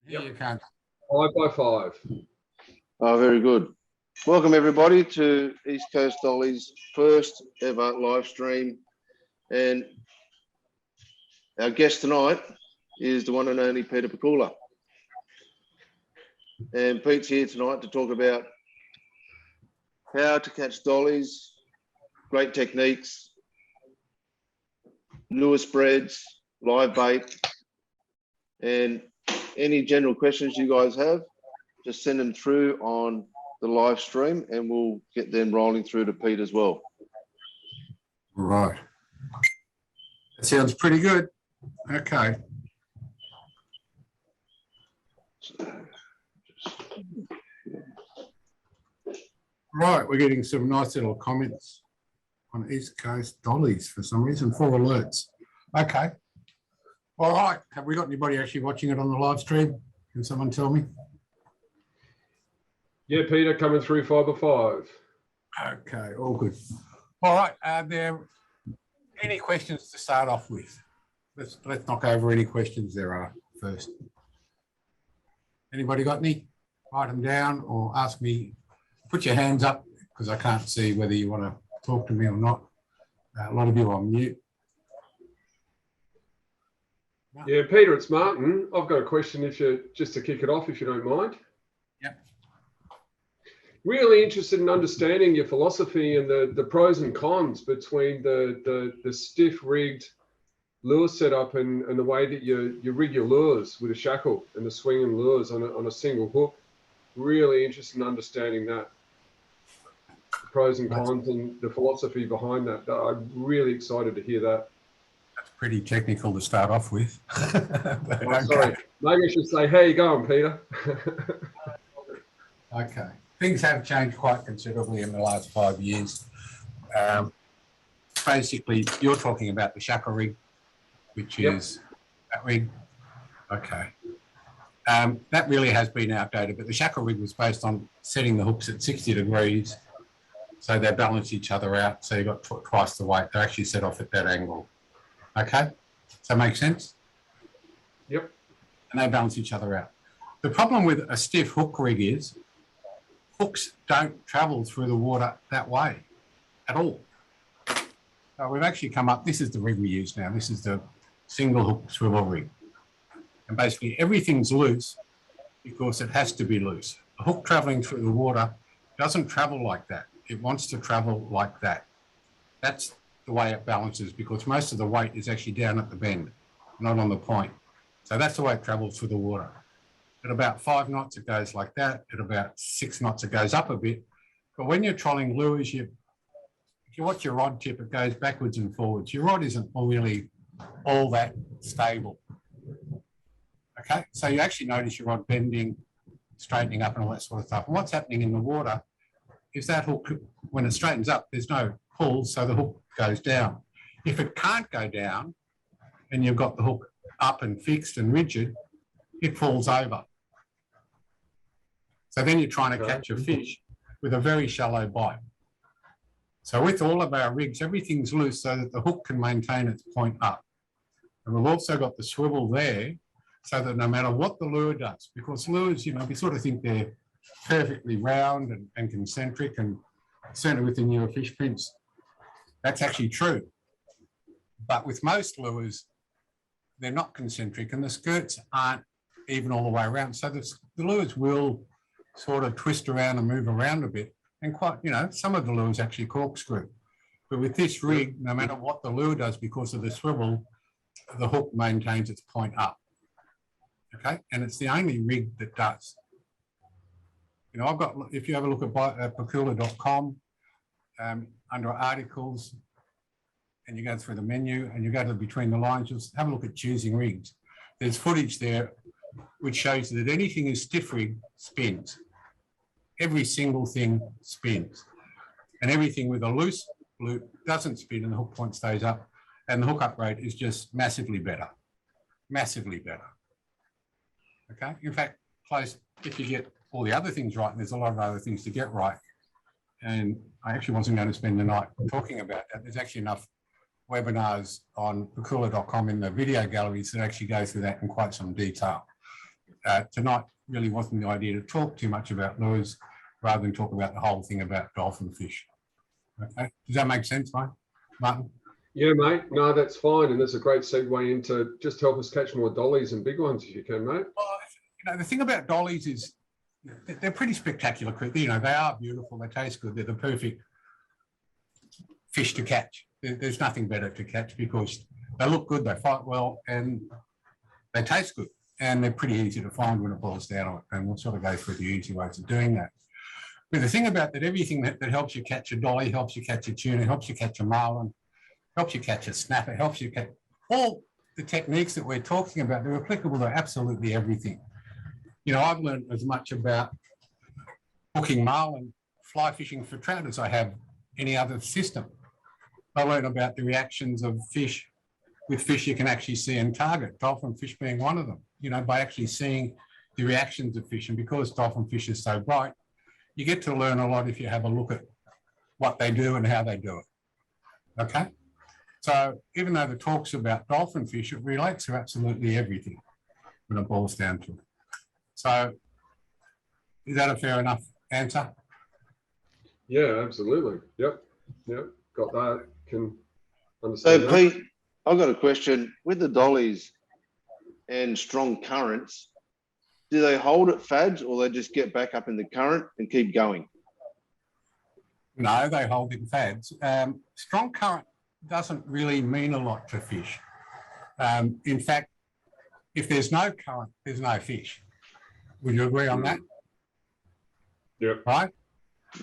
Yeah, you can. 5 by 5. Oh, very good. Welcome everybody to East Coast Dollies' first ever live stream. And our guest tonight is the one and only Peter Pakula. And Pete's here tonight to talk about how to catch dollies, great techniques, lure spreads, live bait, and any general questions you guys have, just send them through on the live stream and we'll get them rolling through to Pete as well. Right. That sounds pretty good. Okay. Right, we're getting some nice little comments on East Coast Dollies for some reason, 4 alerts. Okay. All right. Have we got anybody actually watching it on the live stream? Can someone tell me? Yeah, Peter, coming through 5 by 5. Okay, all good. All right. Are there any questions to start off with? Let's knock over any questions there are first. Anybody got any? Write them down or ask me. Put your hands up because I can't see whether you want to talk to me or not. A lot of you are on mute. No. Yeah, Peter, it's Martin. I've got a question just to kick it off, if you don't mind. Yep. Really interested in understanding your philosophy and the pros and cons between the stiff rigged lure setup and the way that you rig your lures with a shackle and the swinging lures on a single hook. Really interested in understanding that. The pros and cons and the philosophy behind that. I'm really excited to hear that. That's pretty technical to start off with. Okay. Sorry, maybe I should say, how you going, Peter? Okay. Things have changed quite considerably in the last 5 years. Basically, you're talking about the shackle rig, which is that rig. Okay. That really has been outdated, but the shackle rig was based on setting the hooks at 60 degrees so they balance each other out. So you've got twice the weight. They're actually set off at that angle. Okay? Does that make sense? Yep. And they balance each other out. The problem with a stiff hook rig is hooks don't travel through the water that way at all. So we've actually come up, this is the rig we use now. This is the single hook swivel rig. And basically everything's loose because it has to be loose. A hook traveling through the water doesn't travel like that. It wants to travel like that. That's the way it balances because most of the weight is actually down at the bend, not on the point. So that's the way it travels through the water. At about 5 knots, it goes like that. At about 6 knots, it goes up a bit. But when you're trolling lures, if you watch your rod tip, it goes backwards and forwards. Your rod isn't really all that stable. Okay, so you actually notice your rod bending, straightening up and all that sort of stuff. And what's happening in the water is that hook, when it straightens up, there's no pull, so the hook goes down. If it can't go down and you've got the hook up and fixed and rigid, it falls over. So then you're trying to catch a fish with a very shallow bite. So with all of our rigs, everything's loose so that the hook can maintain its point up. And we've also got the swivel there so that no matter what the lure does, because lures, we sort of think they're perfectly round and concentric, and certainly with the newer fish prints, that's actually true. But with most lures, they're not concentric and the skirts aren't even all the way around. So the lures will sort of twist around and move around a bit. And quite, some of the lures actually corkscrew. But with this rig, no matter what the lure does, because of the swivel, the hook maintains its point up. Okay, and it's the only rig that does. If you have a look at pakula.com, under articles, and you go through the menu and you go to between the lines, you'll have a look at choosing rigs. There's footage there which shows that anything is stiff rig spins. Every single thing spins. And everything with a loose loop doesn't spin and the hook point stays up. And the hookup rate is just massively better. Massively better. Okay? In fact, close, if you get all the other things right, and there's a lot of other things to get right, and I actually wasn't going to spend the night talking about that. There's actually enough webinars on pakula.com in the video galleries that actually go through that in quite some detail. tonight really wasn't the idea to talk too much about lures rather than talk about the whole thing about dolphin fish. Okay, does that make sense, mate? Martin? Yeah, mate. No, that's fine. And that's a great segue into just help us catch more dollies and big ones if you can, mate. Well, you know, the thing about dollies is they're pretty spectacular. You know, they are beautiful. They taste good. They're the perfect fish to catch. There's nothing better to catch because they look good, they fight well, and they taste good. And they're pretty easy to find when it boils down to it. And we'll sort of go through the easy ways of doing that. But the thing about that, everything that helps you catch a dolly, helps you catch a tuna, helps you catch a marlin, helps you catch a snapper, helps you catch all the techniques that we're talking about. They're applicable to absolutely everything. You know, I've learned as much about hooking marlin, fly fishing for trout as I have any other system. I learned about the reactions of fish with fish you can actually see and target, dolphin fish being one of them, you know, by actually seeing the reactions of fish. And because dolphin fish is so bright, you get to learn a lot if you have a look at what they do and how they do it. Okay? So even though the talk's about dolphin fish, it relates to absolutely everything when it boils down to it. So is that a fair enough answer? Yeah, absolutely. Yep. Got that. Can understand. So, Pete, I've got a question. With the dollies and strong currents, do they hold at fads or they just get back up in the current and keep going? No, they hold in fads. Strong current doesn't really mean a lot to fish. In fact, if there's no current, there's no fish. Would you agree on that? Yeah. Right?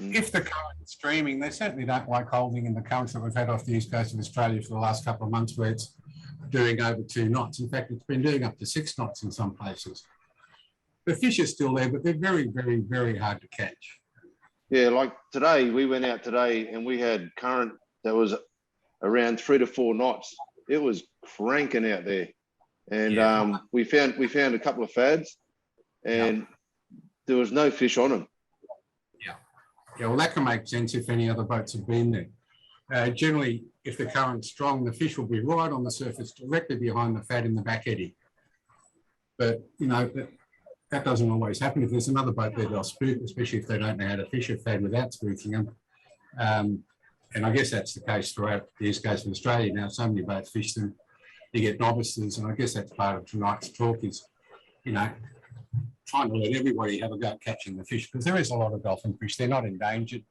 If the current is streaming, they certainly don't like holding in the currents that we've had off the east coast of Australia for the last couple of months where it's doing over 2 knots. In fact, it's been doing up to 6 knots in some places. The fish are still there, but they're very, very, very hard to catch. Yeah, like today, we went out today and we had current that was around 3 to 4 knots. It was cranking out there. And we found a couple of fads and there was no fish on them. Yeah, well, that can make sense if any other boats have been there. Generally, if the current's strong, the fish will be right on the surface, directly behind the fad in the back eddy. But, you know, that doesn't always happen. If there's another boat there, they'll spook, especially if they don't know how to fish a fad without spooking them. And I guess that's the case throughout the east coast of Australia now. So many boats fish them. You get novices, and I guess that's part of tonight's talk is, you know, trying to let everybody have a go at catching the fish, because there is a lot of dolphin fish. They're not endangered.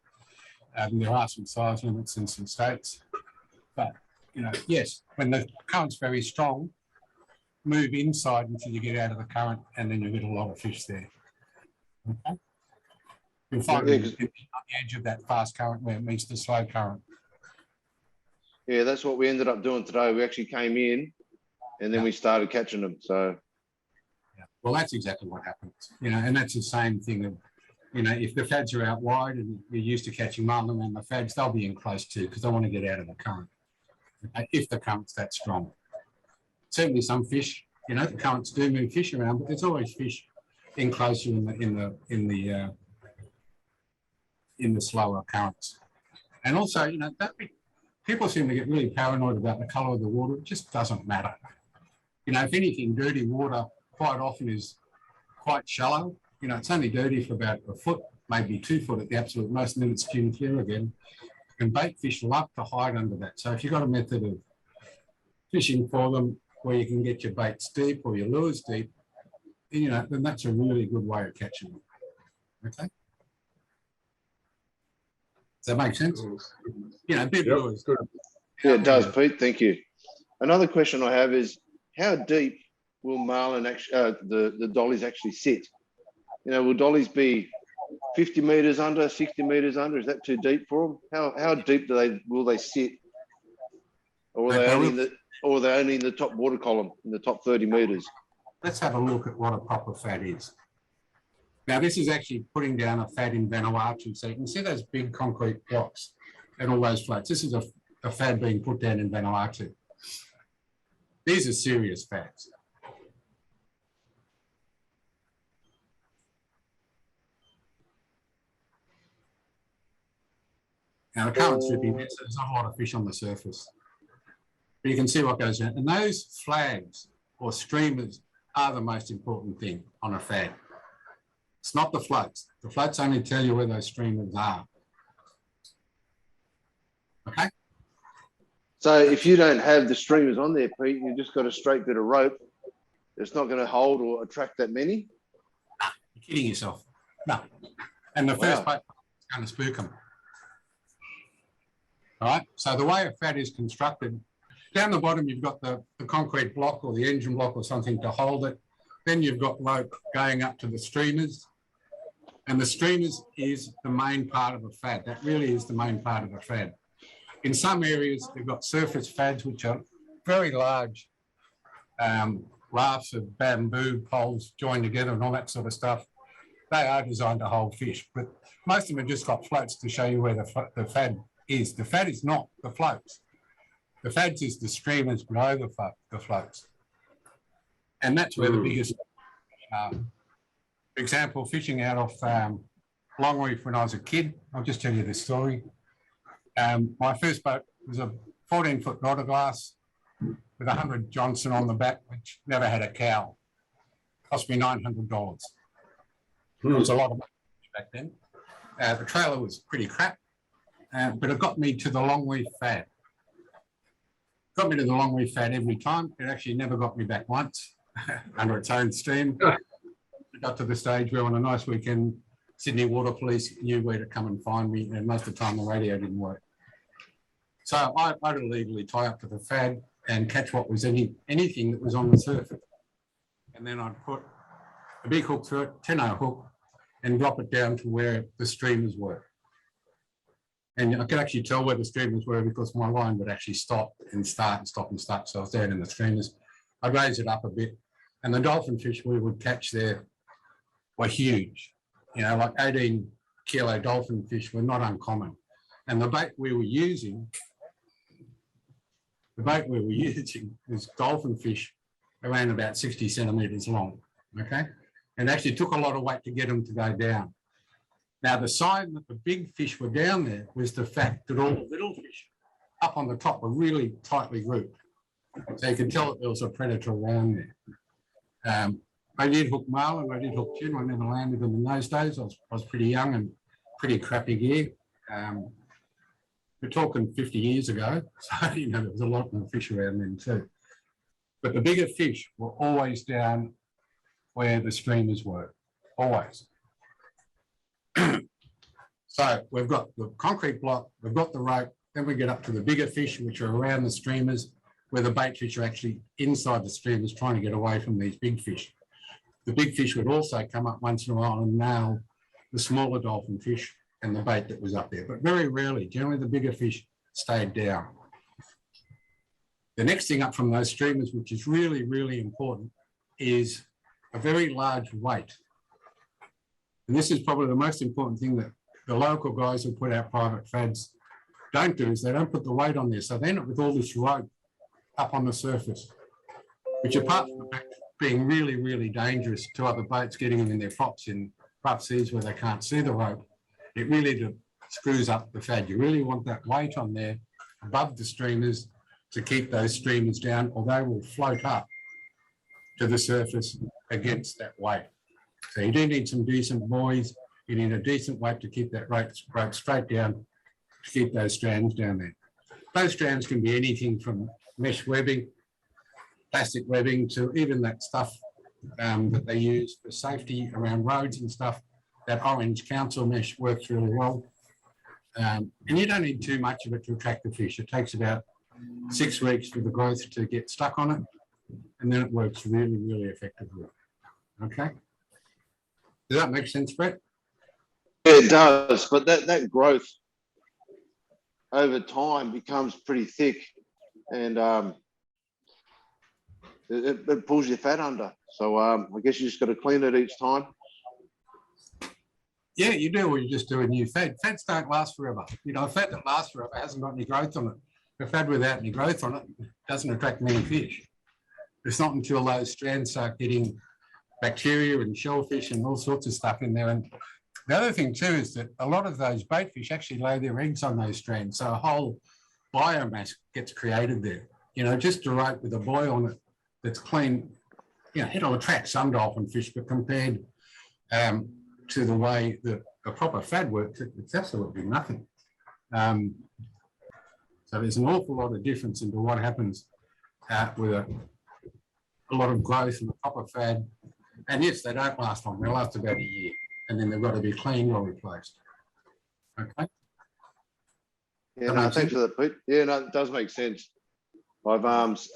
There are some size limits in some states. But, you know, yes, when the current's very strong, move inside until you get out of the current, and then you get a lot of fish there. Okay? You'll find it on the edge of that fast current where it meets the slow current. Yeah, that's what we ended up doing today. We actually came in and then we started catching them. So, well, that's exactly what happens, you know, and that's the same thing of, you know, if the fads are out wide and you're used to catching marlin and the fads, they'll be in close too because they want to get out of the current, okay, if the current's that strong. Certainly some fish, you know, the currents do move fish around, but there's always fish in closer in the slower currents. And also, you know, people seem to get really paranoid about the colour of the water. It just doesn't matter. You know, if anything, dirty water quite often is quite shallow. You know, it's only dirty for about a foot, maybe 2 foot at the absolute most, and then it's skin clear again. And bait fish love to hide under that. So if you've got a method of fishing for them where you can get your baits deep or your lures deep, you know, then that's a really good way of catching them. Okay? Does that make sense? You know, big lures. Good. yeah, it does, Pete. Thank you. Another question I have is, how deep will marlin actually, the dollies actually sit? You know, will dollies be 50 meters under, 60 meters under? Is that too deep for them? How deep will they sit? Or are they only in the top water column, in the top 30 meters? Let's have a look at what a proper fad is. Now, this is actually putting down a fad in Vanuatu. So you can see those big concrete blocks and all those floats. This is a fad being put down in Vanuatu. These are serious fads. Now, the current's ripping, so there's not a lot of fish on the surface. But you can see what goes on. And those flags or streamers are the most important thing on a fad. It's not the floats. The floats only tell you where those streamers are. Okay? So if you don't have the streamers on there, Pete, you've just got a straight bit of rope. It's not going to hold or attract that many. You're kidding yourself. No. And the first boat is going to spook them. All right. So the way a fad is constructed, down the bottom, you've got the concrete block or the engine block or something to hold it. Then you've got rope going up to the streamers. And the streamers is the main part of a fad. That really is the main part of a fad. In some areas, they've got surface fads, which are very large rafts of bamboo poles joined together and all that sort of stuff. They are designed to hold fish, but most of them have just got floats to show you where the fad is. The fad is not the floats. The fads is the streamers below the floats. And that's where the biggest, for example, fishing out off Long Reef when I was a kid, I'll just tell you this story. My first boat was a 14-foot rotor glass with 100 Johnson on the back, which never had a cow. Cost me $900. It was a lot of money back then. The trailer was pretty crap, but it got me to the Long Reef fad. Got me to the Long Reef fad every time. It actually never got me back once under its own steam. It got to the stage where on a nice weekend, Sydney Water Police knew where to come and find me, and most of the time the radio didn't work. So I'd illegally tie up to the fad and catch what was anything that was on the surface. And then I'd put a big hook through it, 10-0 hook, and drop it down to where the streamers were. And I could actually tell where the streamers were because my line would actually stop and start and stop and start. So I was down in the streamers. I'd raise it up a bit. And the dolphin fish we would catch there were huge. You know, like 18-kilo dolphin fish were not uncommon. And the bait we were using was dolphin fish around about 60 centimetres long, okay? And actually took a lot of weight to get them to go down. Now, the sign that the big fish were down there was the fact that all the little fish up on the top were really tightly grouped. So you could tell that there was a predator around there. I did hook marlin, I did hook tuna. I never landed them in those days. I was pretty young and pretty crappy gear. We're talking 50 years ago, so you know there was a lot more fish around then too. But the bigger fish were always down where the streamers were, always. So we've got the concrete block, we've got the rope, then we get up to the bigger fish, which are around the streamers, where the bait fish are actually inside the streamers trying to get away from these big fish. The big fish would also come up once in a while and nail the smaller dolphin fish and the bait that was up there. But very rarely, generally the bigger fish stayed down. The next thing up from those streamers, which is really, really important, is a very large weight. And this is probably the most important thing that the local guys who put out private fads don't do, is they don't put the weight on there. So they end up with all this rope up on the surface, which apart from the fact being really, really dangerous to other boats getting them in their props in rough seas where they can't see the rope, it really screws up the fad. You really want that weight on there above the streamers to keep those streamers down, or they will float up to the surface against that weight. So you do need some decent buoys. You need a decent weight to keep that rope straight down to keep those strands down there. Those strands can be anything from mesh webbing, plastic webbing, to even that stuff that they use for safety around roads and stuff. That orange council mesh works really well. And you don't need too much of it to attract the fish. It takes about 6 weeks for the growth to get stuck on it, and then it works really, really effectively. Okay? Does that make sense, Brett? Yeah, it does, but that growth over time becomes pretty thick, and it pulls your fat under. So I guess you just got to clean it each time. Yeah, you do, or you just do a new fad. Fads don't last forever. You know, a fad that lasts forever hasn't got any growth on it. A fad without any growth on it doesn't attract many fish. It's not until those strands start getting bacteria and shellfish and all sorts of stuff in there. And the other thing too is that a lot of those bait fish actually lay their eggs on those strands. So a whole biomass gets created there. You know, just a rope with a buoy on it that's clean it'll attract some dolphin fish, but compared to the way that a proper fad works, it's absolutely nothing. So there's an awful lot of difference into what happens with a lot of growth in the proper fad. And yes, they don't last long. They last about a year, and then they've got to be cleaned or replaced. Okay. Yeah, no, thanks for that, Pete. Yeah, no, it does make sense. I've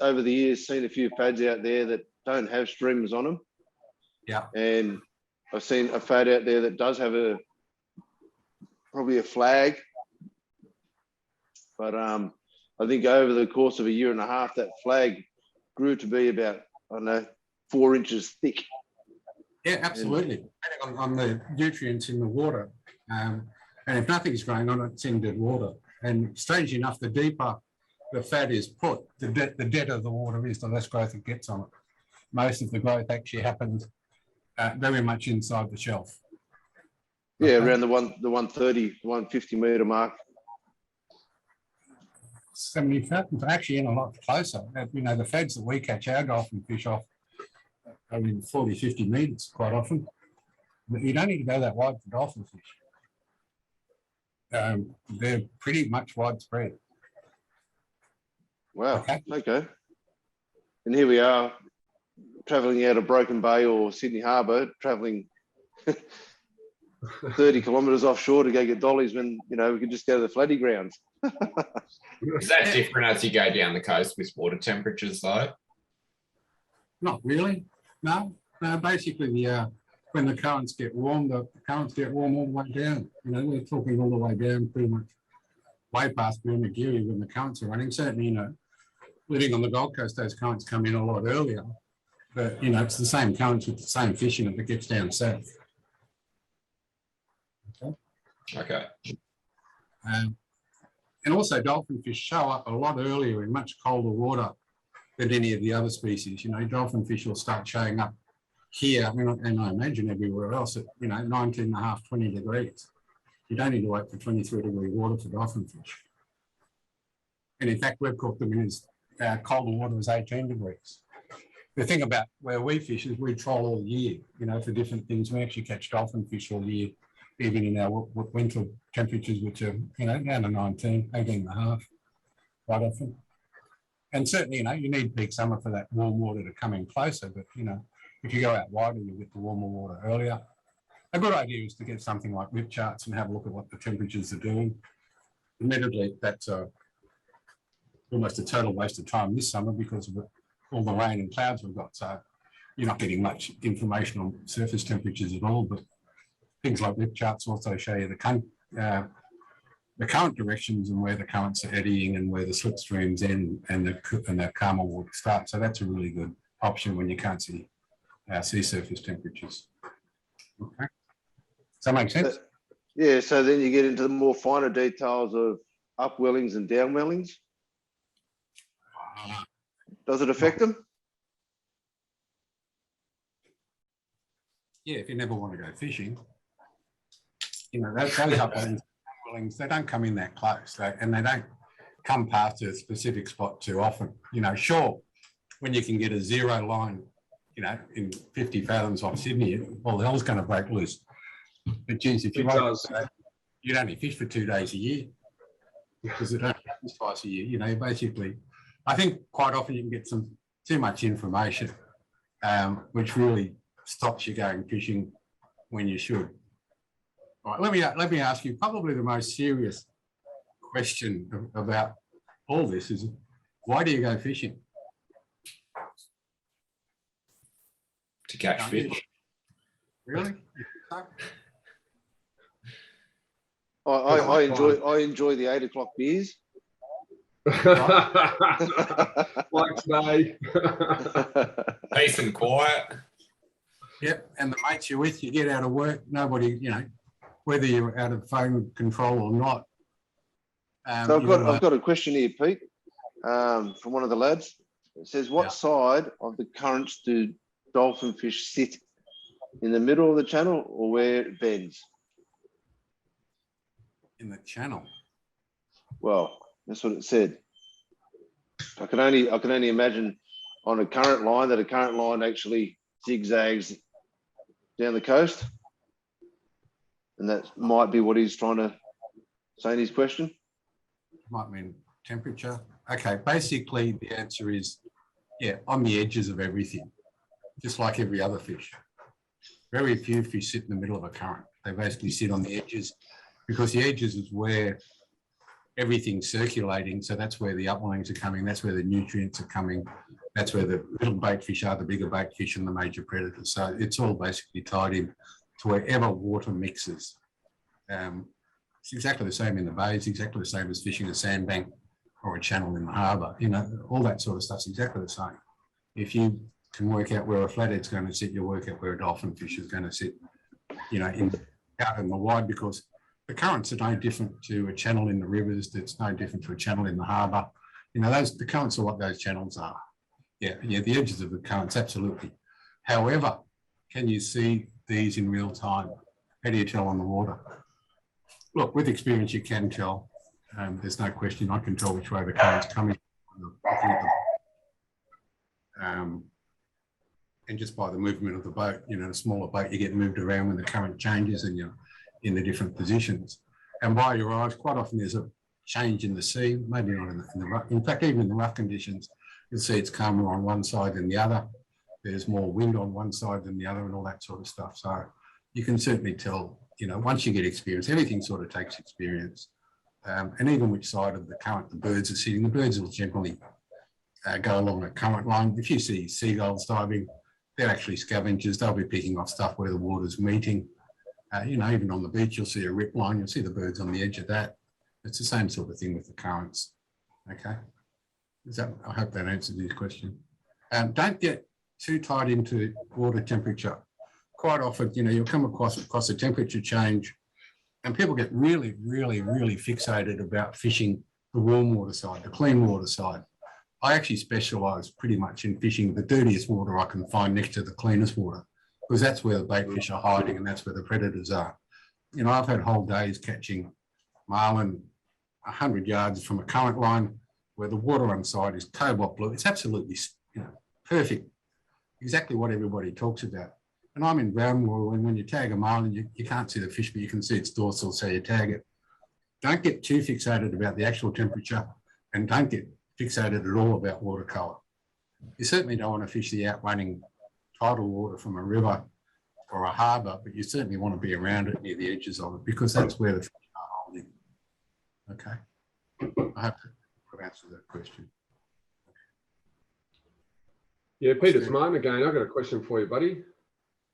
over the years seen a few fads out there that don't have streamers on them. Yeah. And I've seen a fad out there that does have probably a flag. But I think over the course of a year and a half, that flag grew to be about, I don't know, 4 inches thick. Yeah, absolutely. Depending on the nutrients in the water. And if nothing's growing on it, it's in dead water. And strangely enough, the deeper the fad is put, the deader the water is, the less growth it gets on it. Most of the growth actually happens very much inside the shelf. Yeah, okay. Around the 130, 150 metre mark. 70 fathoms, actually in a lot closer. The fads that we catch our dolphin fish off are in 40, 50 metres quite often. But you don't need to go that wide for dolphin fish. They're pretty much widespread. Wow, okay. And here we are, travelling out of Broken Bay or Sydney Harbour, travelling 30 kilometres offshore to go get dollies when, we could just go to the flatty grounds. Is that different as you go down the coast with water temperatures though? Not really, no. Basically, when the currents get warm, the currents get warm all the way down. We're talking all the way down pretty much way past Burmagiri when the currents are running. Certainly, living on the Gold Coast, those currents come in a lot earlier. But, it's the same currents with the same fishing if it gets down south. Okay. And also dolphin fish show up a lot earlier in much colder water than any of the other species. Dolphin fish will start showing up here, and I imagine everywhere else at, 19.5, 20 degrees. You don't need to wait for 23-degree water for dolphin fish. And in fact, we've caught them in as colder water as 18 degrees. The thing about where we fish is we troll all year, for different things. We actually catch dolphin fish all year, even in our winter temperatures, which are, down to 19, 18.5 quite often. And certainly, you need peak summer for that warm water to come in closer. But, if you go out wider, you'll get the warmer water earlier. A good idea is to get something like whip charts and have a look at what the temperatures are doing. Admittedly, that's almost a total waste of time this summer because of all the rain and clouds we've got. So you're not getting much information on surface temperatures at all. But things like whip charts also show you the current directions and where the currents are eddying and where the slipstreams end and the calmer water start. So that's a really good option when you can't see sea surface temperatures. Okay. Does that make sense? Yeah, so then you get into the more finer details of upwellings and downwellings. Does it affect them? Yeah, if you never want to go fishing, those upwellings, they don't come in that close, and they don't come past a specific spot too often. Sure, when you can get a zero line, in 50 fathoms off Sydney, all the hell's going to break loose. But geez, if you'd only fish for 2 days a year, because it only happens twice a year. Basically, I think quite often you can get too much information, which really stops you going fishing when you should. All right, let me ask you probably the most serious question about all this is, why do you go fishing? To catch fish. Really? I enjoy the 8 o'clock beers. Like today. Peace and quiet. Yep, and the mates you're with, you get out of work, nobody, whether you're out of phone control or not. So I've got a question here, Pete, from one of the lads. It says, what side of the currents do dolphin fish sit? In the middle of the channel or where it bends? In the channel. Well, that's what it said. I can only imagine on a current line, that a current line actually zigzags down the coast? And that might be what he's trying to say in his question. Might mean temperature. Okay, basically the answer is, yeah, on the edges of everything, just like every other fish. Very few fish sit in the middle of a current. They basically sit on the edges, because the edges is where everything's circulating. So that's where the upwellings are coming. That's where the nutrients are coming. That's where the little bait fish are, the bigger bait fish and the major predators. So it's all basically tied in to wherever water mixes. It's exactly the same in the bay. It's exactly the same as fishing a sandbank or a channel in the harbour. You know, all that sort of stuff's exactly the same. If you can work out where a flathead's going to sit, you'll work out where a dolphinfish is going to sit, you know, out in the wide, because the currents are no different to a channel in the rivers. It's no different to a channel in the harbour. You know, the currents are what those channels are. Yeah, the edges of the currents, absolutely. However, can you see these in real time? How do you tell on the water? Look, with experience, you can tell. There's no question. I can tell which way the current's coming. And just by the movement of the boat, you know, a smaller boat, you get moved around when the current changes and you're in the different positions. And by your eyes, quite often there's a change in the sea, maybe not in the rough. In fact, even in the rough conditions, you'll see it's calmer on one side than the other. There's more wind on one side than the other and all that sort of stuff. So you can certainly tell, you know, once you get experience, everything sort of takes experience. And even which side of the current the birds are sitting, the birds will generally go along a current line. If you see seagulls diving, they're actually scavengers. They'll be picking off stuff where the water's meeting. You know, even on the beach, you'll see a rip line. You'll see the birds on the edge of that. It's the same sort of thing with the currents. Okay. I hope that answers your question. Don't get too tied into water temperature. Quite often, you know, you'll come across a temperature change and people get really, really, really fixated about fishing the warm water side, the clean water side. I actually specialise pretty much in fishing the dirtiest water I can find next to the cleanest water, because that's where the bait fish are hiding and that's where the predators are. You know, I've had whole days catching marlin 100 yards from a current line where the water on side is cobalt blue. It's absolutely, you know, perfect. Exactly what everybody talks about. And I'm in brown water, and when you tag a marlin, you can't see the fish, but you can see its dorsal, so you tag it. Don't get too fixated about the actual temperature, and don't get fixated at all about water colour. You certainly don't want to fish the outrunning tidal water from a river or a harbour, but you certainly want to be around it near the edges of it, because that's where the fish are holding. Okay. I hope that answers that question. Yeah, Peter, it's Martin again. I've got a question for you, buddy.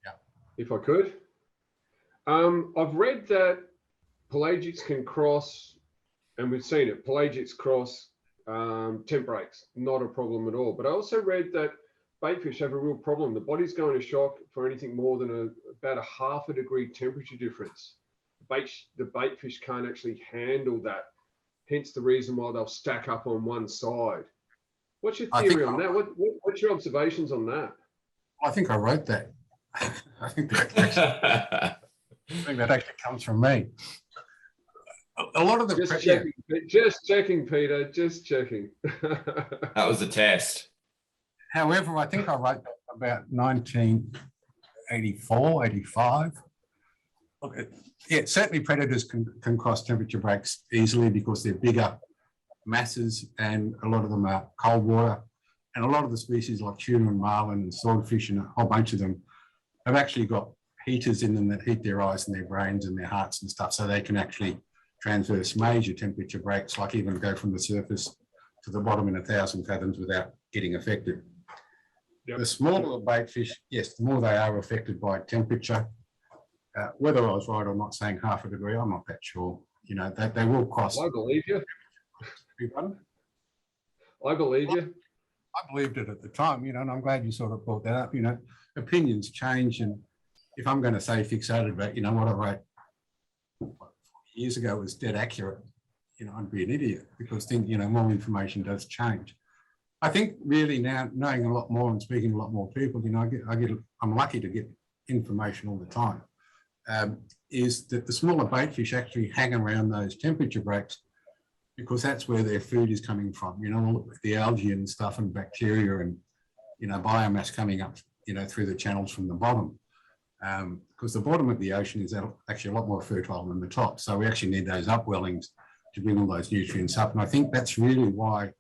Yeah. If I could. I've read that pelagics can cross, and we've seen it, pelagics cross temp breaks, not a problem at all. But I also read that baitfish have a real problem. The body's going to shock for anything more than about a ½ degree temperature difference. The baitfish can't actually handle that. Hence the reason why they'll stack up on one side. What's your theory on that? What's your observations on that? I think I wrote that. I think that actually comes from me. A lot of the just checking, Peter. Just checking. That was a test. However, I think I wrote that about 1984, 85. Look, yeah, certainly predators can cross temperature breaks easily because they're bigger masses, and a lot of them are cold water. And a lot of the species like tuna and marlin and swordfish and a whole bunch of them have actually got heaters in them that heat their eyes and their brains and their hearts and stuff, so they can actually transverse major temperature breaks, like even go from the surface to the bottom in 1,000 fathoms without getting affected. Yep. The smaller the bait fish, yes, the more they are affected by temperature. Whether I was right or not saying ½ degree, I'm not that sure. You know, they will cross. I believe you. I believe you. I believed it at the time, you know, and I'm glad you sort of brought that up. You know, opinions change, and if I'm going to say fixated about, you know, what I wrote 40 years ago was dead accurate, you know, I'd be an idiot, because you know, more information does change. I think really now, knowing a lot more and speaking to a lot more people, you know, I'm lucky to get information all the time. Is that the smaller bait fish actually hang around those temperature breaks because that's where their food is coming from, you know, all the algae and stuff and bacteria and biomass coming up, through the channels from the bottom. Because the bottom of the ocean is actually a lot more fertile than the top. So we actually need those upwellings to bring all those nutrients up. And I think that's really why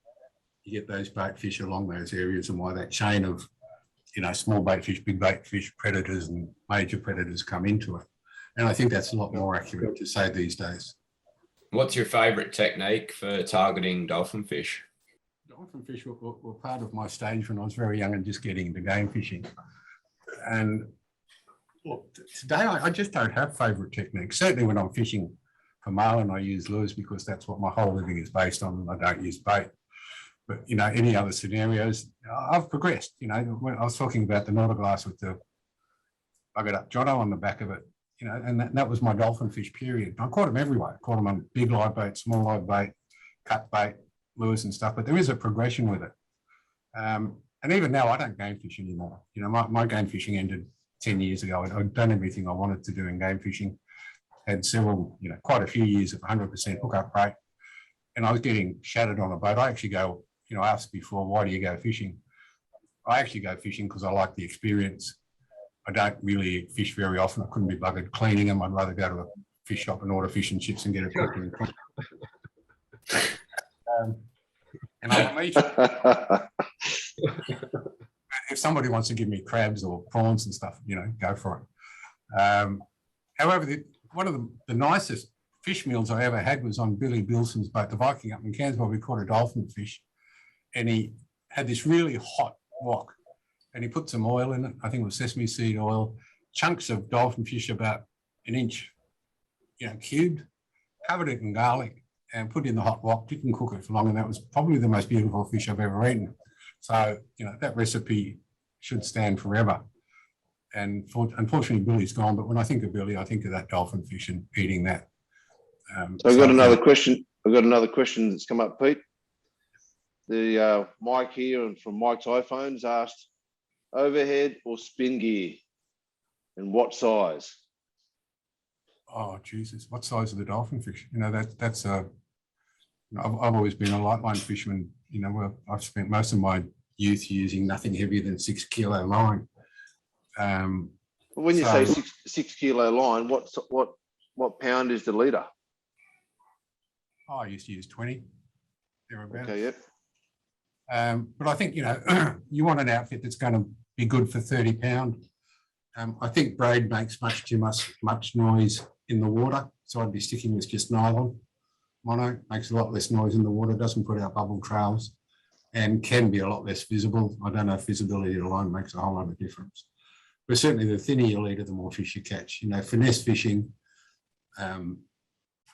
you get those bait fish along those areas, and why that chain of, small bait fish, big bait fish, predators and major predators come into it. And I think that's a lot more accurate to say these days. What's your favourite technique for targeting dolphinfish? Dolphinfish were part of my stage when I was very young and just getting into game fishing. And look, today I just don't have favourite techniques. Certainly when I'm fishing for marlin, I use lures because that's what my whole living is based on, and I don't use bait. But, any other scenarios, I've progressed. When I was talking about the Nautiglass with the buggered up Jono on the back of it, and that was my dolphinfish period. I caught them everywhere. I caught them on big live bait, small live bait, cut bait, lures and stuff, but there is a progression with it. And even now, I don't game fish anymore. My game fishing ended 10 years ago. I'd done everything I wanted to do in game fishing. Had several, quite a few years of 100% hookup rate. And I was getting shattered on a boat. I actually go, I asked before, why do you go fishing? I actually go fishing because I like the experience. I don't really fish very often. I couldn't be buggered cleaning them. I'd rather go to a fish shop and order fish and chips and get it cooked. And I'm a meat. If somebody wants to give me crabs or prawns and stuff, go for it. However, one of the nicest fish meals I ever had was on Billy Bilson's boat, the Viking up in Cairns, where we caught a dolphinfish. And he had this really hot wok, and he put some oil in it. I think it was sesame seed oil, chunks of dolphinfish about an inch, cubed, covered it in garlic and put it in the hot wok. Didn't cook it for long, and that was probably the most beautiful fish I've ever eaten. So, that recipe should stand forever. And unfortunately, Billy's gone. But when I think of Billy, I think of that dolphinfish and eating that. So I've got another question. I've got another question that's come up, Pete. The Mike here and from Mike's iPhones asked, overhead or spin gear, and what size? Oh Jesus! What size are the dolphinfish? That's a. I've always been a light line fisherman. Where I've spent most of my youth using nothing heavier than 6 kilo line. When you say 6 kilo line, what pound is the leader? Oh, I used to use 20. Thereabouts. Okay, yep. But I think, you want an outfit that's going to be good for 30 pound. I think braid makes much too much noise in the water. So I'd be sticking with just nylon. Mono makes a lot less noise in the water, doesn't put out bubble trails, and can be a lot less visible. I don't know if visibility alone makes a whole lot of difference. But certainly the thinner you leader, the more fish you catch. Finesse fishing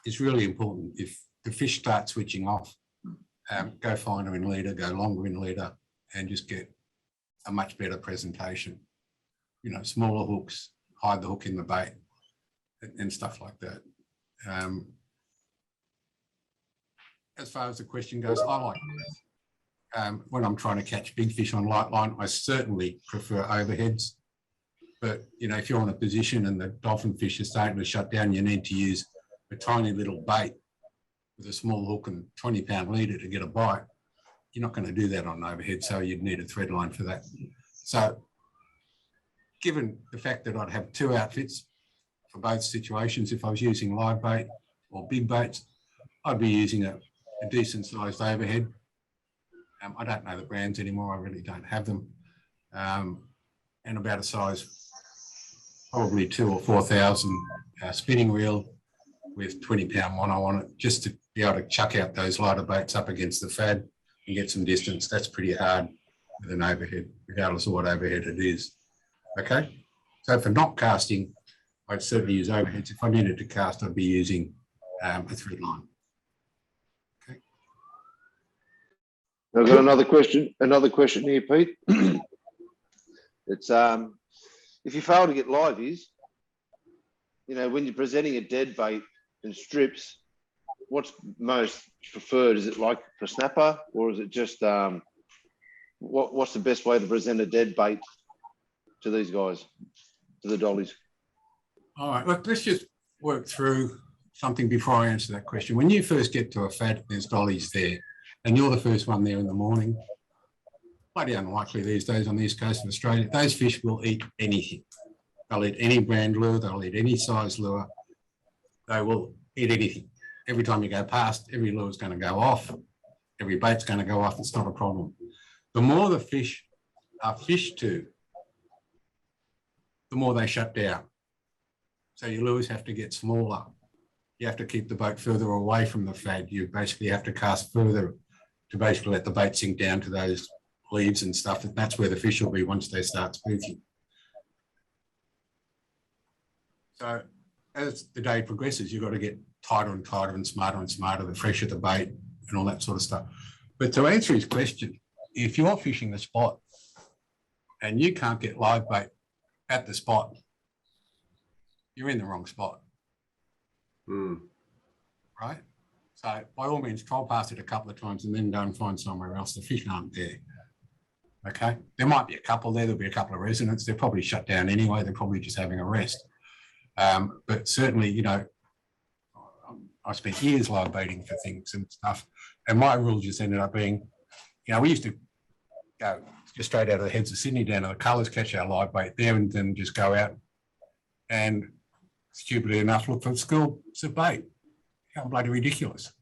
is really important. If the fish start switching off, go finer in leader, go longer in leader, and just get a much better presentation. Smaller hooks, hide the hook in the bait, and stuff like that. As far as the question goes, I like this. When I'm trying to catch big fish on light line, I certainly prefer overheads. But, if you're on a position and the dolphinfish is starting to shut down, you need to use a tiny little bait with a small hook and 20 pound leader to get a bite. You're not going to do that on overhead, so you'd need a thread line for that. So given the fact that I'd have 2 outfits for both situations, if I was using live bait or big baits, I'd be using a decent sized overhead. I don't know the brands anymore. I really don't have them. And about a size, probably 2,000 or 4,000 spinning reel with 20 pound mono on it, just to be able to chuck out those lighter baits up against the fad and get some distance. That's pretty hard with an overhead, regardless of what overhead it is. Okay. So for not casting, I'd certainly use overheads. If I needed to cast, I'd be using a thread line. Okay. I've got another question here, Pete. It's if you fail to get liveys, when you're presenting a dead bait in strips, what's most preferred? Is it like for snapper, or is it just what's the best way to present a dead bait to these guys, to the dollies? All right, look, let's just work through something before I answer that question. When you first get to a fad, there's dollies there, and you're the first one there in the morning. bloody unlikely these days on the east coast of Australia. Those fish will eat anything. They'll eat any brand lure. They'll eat any size lure. They will eat anything. Every time you go past, every lure is going to go off. Every bait's going to go off. It's not a problem. The more the fish are fished to, the more they shut down. So your lures have to get smaller. You have to keep the boat further away from the fad. You basically have to cast further to basically let the bait sink down to those leaves and stuff. And that's where the fish will be once they start spooking. So as the day progresses, you've got to get tighter and tighter and smarter, the fresher the bait and all that sort of stuff. But to answer his question, if you're fishing the spot and you can't get live bait at the spot, you're in the wrong spot. Right? So by all means, troll past it a couple of times and then go and find somewhere else. The fish aren't there. Okay? There might be a couple there. There'll be a couple of residents. They're probably shut down anyway. They're probably just having a rest. But certainly, you know, I spent years live baiting for things and stuff. And my rule just ended up being, you know, we used to go just straight out of the heads of Sydney down to the Colours, catch our live bait there and then just go out and stupidly enough look for schools of bait. How bloody ridiculous.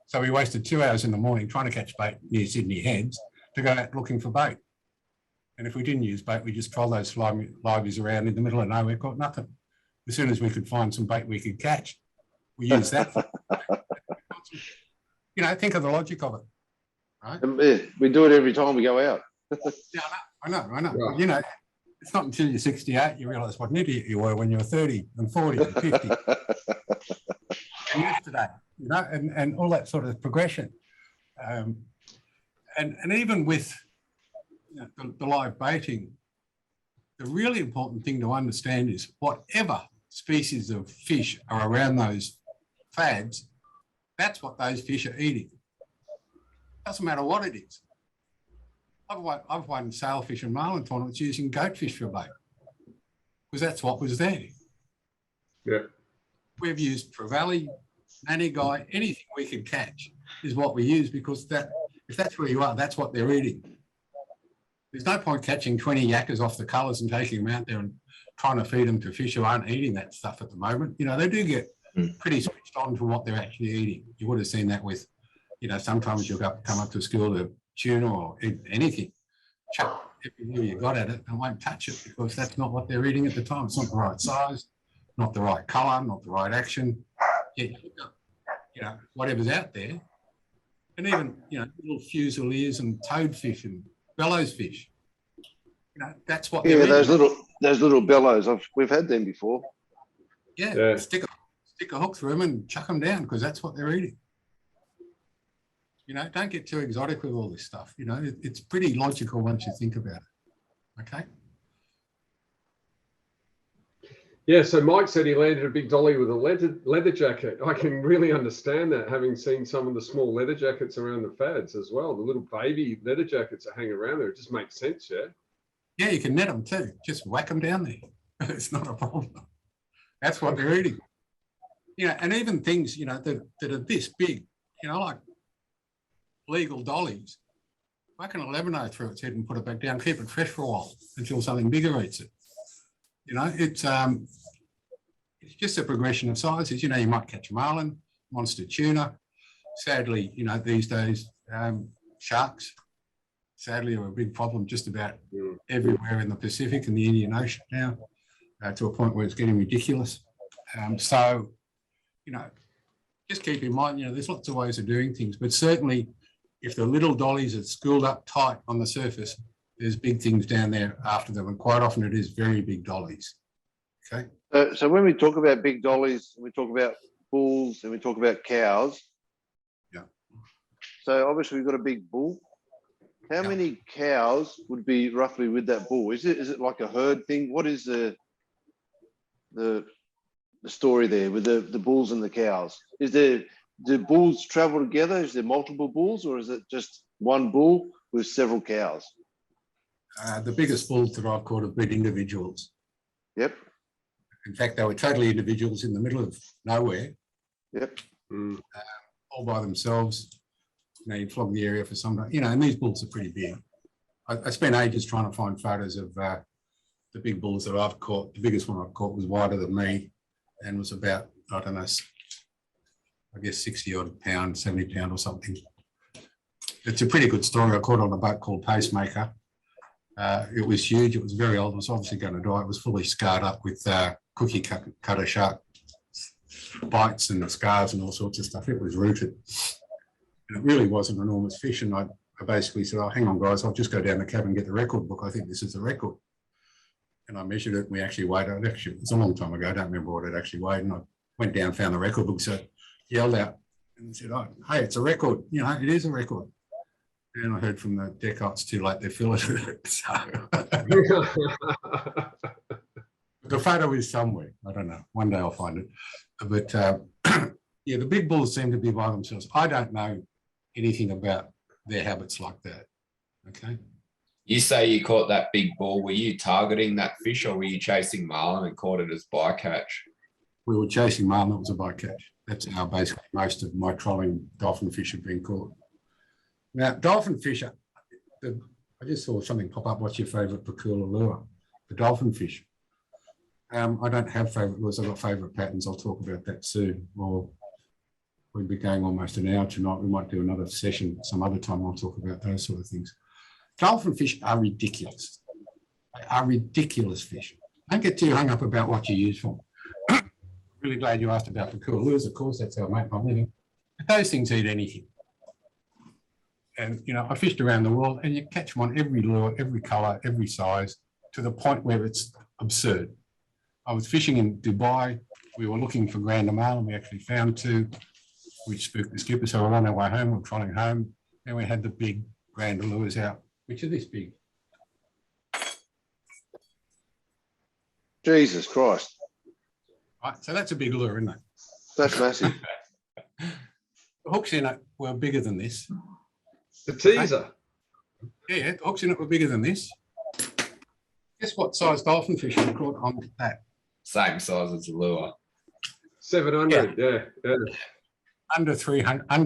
So we wasted 2 hours in the morning trying to catch bait near Sydney Heads to go out looking for bait. And if we didn't use bait, we just troll those liveys around in the middle of nowhere, caught nothing. As soon as we could find some bait we could catch, we used that. You know, think of the logic of it, right? Yeah, we do it every time we go out. Yeah, I know. Right. You know, it's not until you're 68 you realise what an idiot you were when you were 30 and 40 and 50. And yesterday, you know, and all that sort of progression. And even with, you know, the live baiting, the really important thing to understand is whatever species of fish are around those fads, that's what those fish are eating. Doesn't matter what it is. I've won sailfish and marlin tournaments using goatfish for bait because that's what was there. Yeah. We've used trevally, nanny guy, anything we can catch is what we use because that if that's where you are, that's what they're eating. There's no point catching 20 yakkers off the colours and taking them out there and trying to feed them to fish who aren't eating that stuff at the moment. You know, they do get pretty switched on to what they're actually eating. You would have seen that with, you know, sometimes you'll come up to school to tuna or anything, chuck everything you got at it and won't touch it because that's not what they're eating at the time. It's not the right size, not the right colour, not the right action. Yeah, you know, whatever's out there. And even, you know, little fusiliers and toadfish and bellows fish. You know, that's what they're eating. those little bellows. We've had them before. Yeah. Stick a hook through them and chuck them down because that's what they're eating. You know, don't get too exotic with all this stuff. You know, it's pretty logical once you think about it. Okay. Yeah, so Mike said he landed a big dolly with a leather jacket. I can really understand that, having seen some of the small leather jackets around the fads as well. The little baby leather jackets that hang around there. It just makes sense, yeah? Yeah, you can net them too. Just whack them down there. It's not a problem. That's what they're eating. You know, and even things, you know, that are this big, you know, like legal dollies, whack an 11-0 through its head and put it back down, keep it fresh for a while until something bigger eats it. You know, it's just a progression of sizes. You know, you might catch marlin, monster tuna. Sadly, you know, these days, sharks, sadly, are a big problem just about everywhere in the Pacific and the Indian Ocean now, to a point where it's getting ridiculous. So, you know, just keep in mind, you know, there's lots of ways of doing things, but certainly if the little dollies are schooled up tight on the surface, there's big things down there after them, and quite often it is very big dollies. Okay. So when we talk about big dollies, we talk about bulls and we talk about cows. Yeah. So obviously we've got a big bull. How many cows would be roughly with that bull? Is it like a herd thing? What is the story there with the bulls and the cows? Do bulls travel together? Is there multiple bulls, or is it just one bull with several cows? The biggest bulls that I've caught have been individuals. Yep. In fact, they were totally individuals in the middle of nowhere. Yep. All by themselves. You know, you flog the area for some, you know, and these bulls are pretty big. I spent ages trying to find photos of the big bulls that I've caught. The biggest one I've caught was wider than me and was about, I don't know, I guess 60 odd pounds, 70 pound or something. It's a pretty good story. I caught on a boat called Pacemaker. It was huge. It was very old. It was obviously going to die. It was fully scarred up with cookie cutter shark bites and scars and all sorts of stuff. It was rooted. And it really was an enormous fish. And I basically said, oh, hang on, guys, I'll just go down the cabin and get the record book. I think this is the record. And I measured it and we actually weighed it. Actually, it's a long time ago. I don't remember what it actually weighed. And I went down, found the record book, so yelled out and said, oh, hey, it's a record. You know, it is a record. And I heard from the deck, oh, it's too late, they filleted it. So the photo is somewhere. I don't know. One day I'll find it. But yeah, the big bulls seem to be by themselves. I don't know anything about their habits like that. Okay. You say you caught that big bull. Were you targeting that fish or were you chasing marlin and caught it as bycatch? We were chasing marlin. It was a bycatch. That's how basically most of my trolling dolphin fish have been caught. Now, dolphin fish, I just saw something pop up. What's your favourite Pakula lure? The dolphin fish. I don't have favourite lures. I've got favourite patterns. I'll talk about that soon. Or we'll be going almost an hour tonight. We might do another session some other time. I'll talk about those sort of things. Dolphin fish are ridiculous. They are ridiculous fish. Don't get too hung up about what you use for them. Really glad you asked about Pakula lures. Of course, that's how I make my living. But those things eat anything. And, you know, I fished around the world and you catch them on every lure, every colour, every size, to the point where it's absurd. I was fishing in Dubai. We were looking for grander marlin. We actually found two, which spooked the skipper. So we're on our way home. We're trolling home. And we had the big grander lures out, which are this big. Jesus Christ. Right, so that's a big lure, isn't it? That's massive. The hooks in it were bigger than this. The teaser. Yeah, the hooks in it were bigger than this. Guess what size dolphin fish I caught on that? Same size as the lure. 700, yeah. Under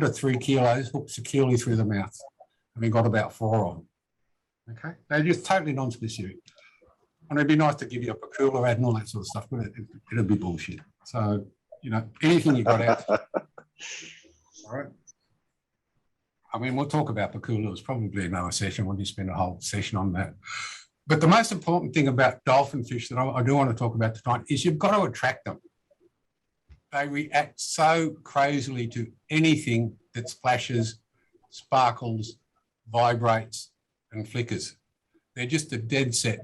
3 kilos, hooked securely through the mouth. And we got about 4 of them. Okay, they're just totally non-specific. And it'd be nice to give you a Pakula ad and all that sort of stuff, but it'd be bullshit. So, you know, anything you got out. All right. I mean, we'll talk about Pakula. It's probably another session. We'll just spend a whole session on that. But the most important thing about dolphin fish that I do want to talk about tonight is you've got to attract them. They react so crazily to anything that splashes, sparkles, vibrates, and flickers. They're just a dead set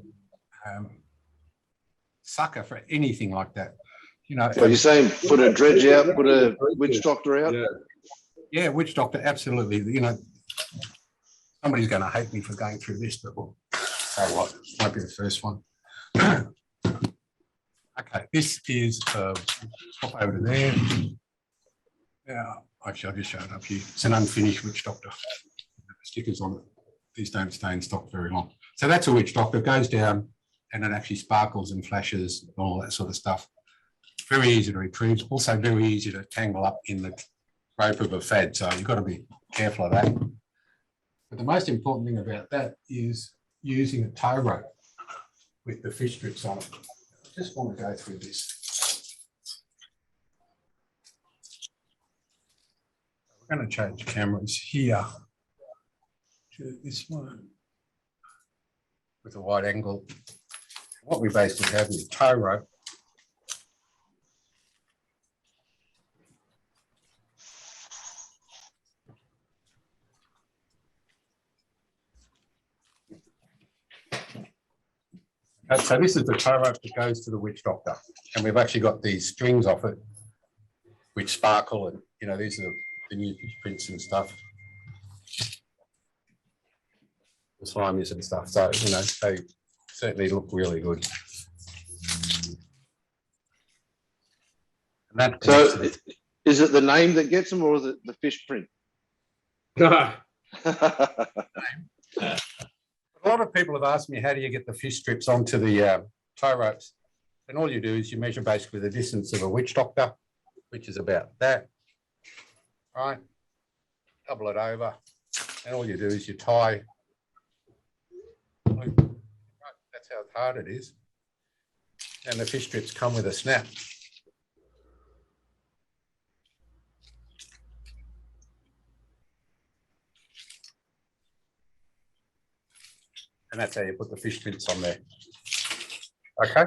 sucker for anything like that. You know. So you're saying put a dredge out, put a witch doctor out? Yeah, witch doctor, absolutely. You know, somebody's going to hate me for going through this, but we'll say what? This might be the first one. Okay, this is pop over to there. Yeah, actually, I'll just show it up here. It's an unfinished witch doctor. Stickers on it. These don't stay in stock very long. So that's a witch doctor. It goes down and it actually sparkles and flashes and all that sort of stuff. Very easy to retrieve. Also very easy to tangle up in the rope of a fad. So you've got to be careful of that. But the most important thing about that is using a tow rope with the fish strips on it. I just want to go through this. We're going to change cameras here to this one with a wide angle. What we basically have is a tow rope. So this is the tow rope that goes to the witch doctor, and we've actually got these strings off it, which sparkle, and you know these are the new fish prints and stuff, the slimies and stuff. So you know they certainly look really good. And that so is it the name that gets them, or is it the fish print? A lot of people have asked me, how do you get the fish strips onto the tow ropes? And all you do is you measure basically the distance of a witch doctor, which is about that, right? Double it over. And all you do is you tie hard it is. And the fish strips come with a snap. And that's how you put the fish strips on there. Okay?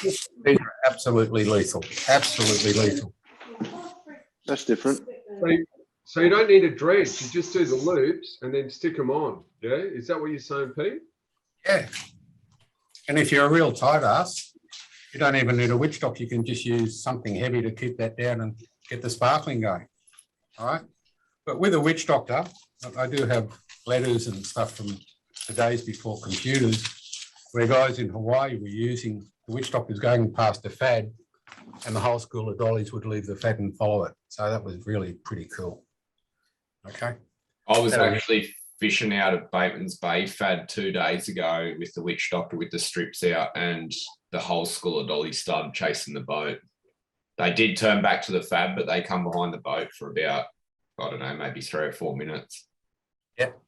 These are absolutely lethal. Absolutely lethal. That's different. So you don't need a dredge. You just do the loops and then stick them on. Yeah, is that what you're saying, Pete? Yeah. And if you're a real tight ass, you don't even need a witch dock. You can just use something heavy to keep that down and get the sparkling going. All right. But with a witch doctor, I do have letters and stuff from the days before computers where guys in Hawaii were using the witch doctors going past the fad, and the whole school of dollies would leave the fad and follow it. So that was really pretty cool. Okay. I was actually fishing out of Bateman's Bay fad 2 days ago with the witch doctor with the strips out, and the whole school of dollies started chasing the boat. They did turn back to the fad, but they come behind the boat for about, I don't know, maybe 3 or 4 minutes.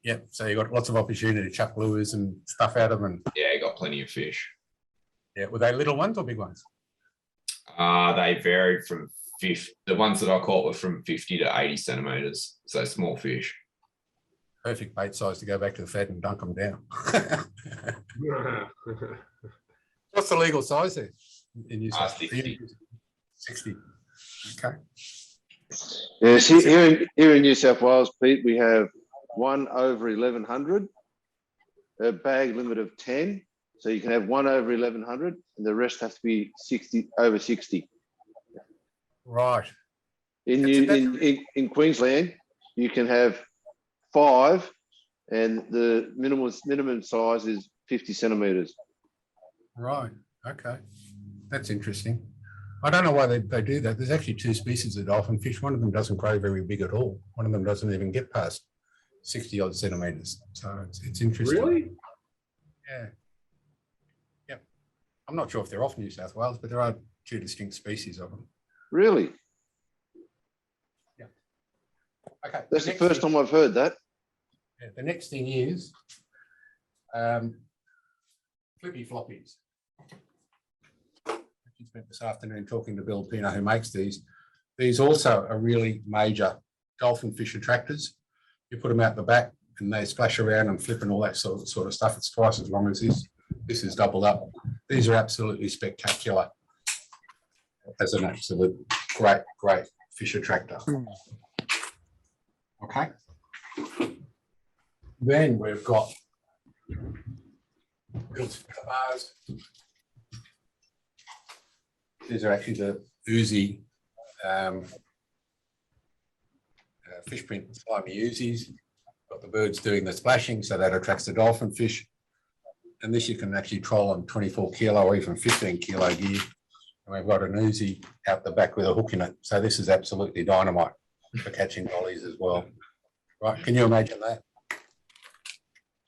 Yep. So you got lots of opportunity to chuck lures and stuff out of them. Yeah, got plenty of fish. Yeah, were they little ones or big ones? They varied from the ones that I caught were from 50 to 80 centimeters, so small fish. Perfect bait size to go back to the fad and dunk them down. What's the legal size there in New South Wales? 60. Okay. Yes, here in New South Wales, Pete, we have 1 over 1100, a bag limit of 10. So you can have 1 over 1100, and the rest have to be 60 over 60. Right. In Queensland, you can have 5, and the minimum size is 50 centimeters. Right. Okay. That's interesting. I don't know why they do that. There's actually 2 species of dolphin fish. One of them doesn't grow very big at all. One of them doesn't even get past 60 odd centimeters. So it's interesting. Really? Yeah. Yep. I'm not sure if they're off New South Wales, but there are 2 distinct species of them. Really? Yeah. Okay. That's the first time I've heard that. Yeah, the next thing is flippy floppies. I spent this afternoon talking to Bill Pino, who makes these. These also are really major dolphin fish attractors. You put them out the back and they splash around and flip and all that sort of stuff. It's twice as long as this. This is doubled up. These are absolutely spectacular as an absolute great fish attractor. Okay. Then we've got bars. These are actually the oozy fish print slimy oozies. Got the birds doing the splashing, so that attracts the dolphin fish. And this you can actually troll on 24 kilo or even 15 kilo gear. And we've got an oozy out the back with a hook in it. So this is absolutely dynamite for catching dollies as well. Right, can you imagine that?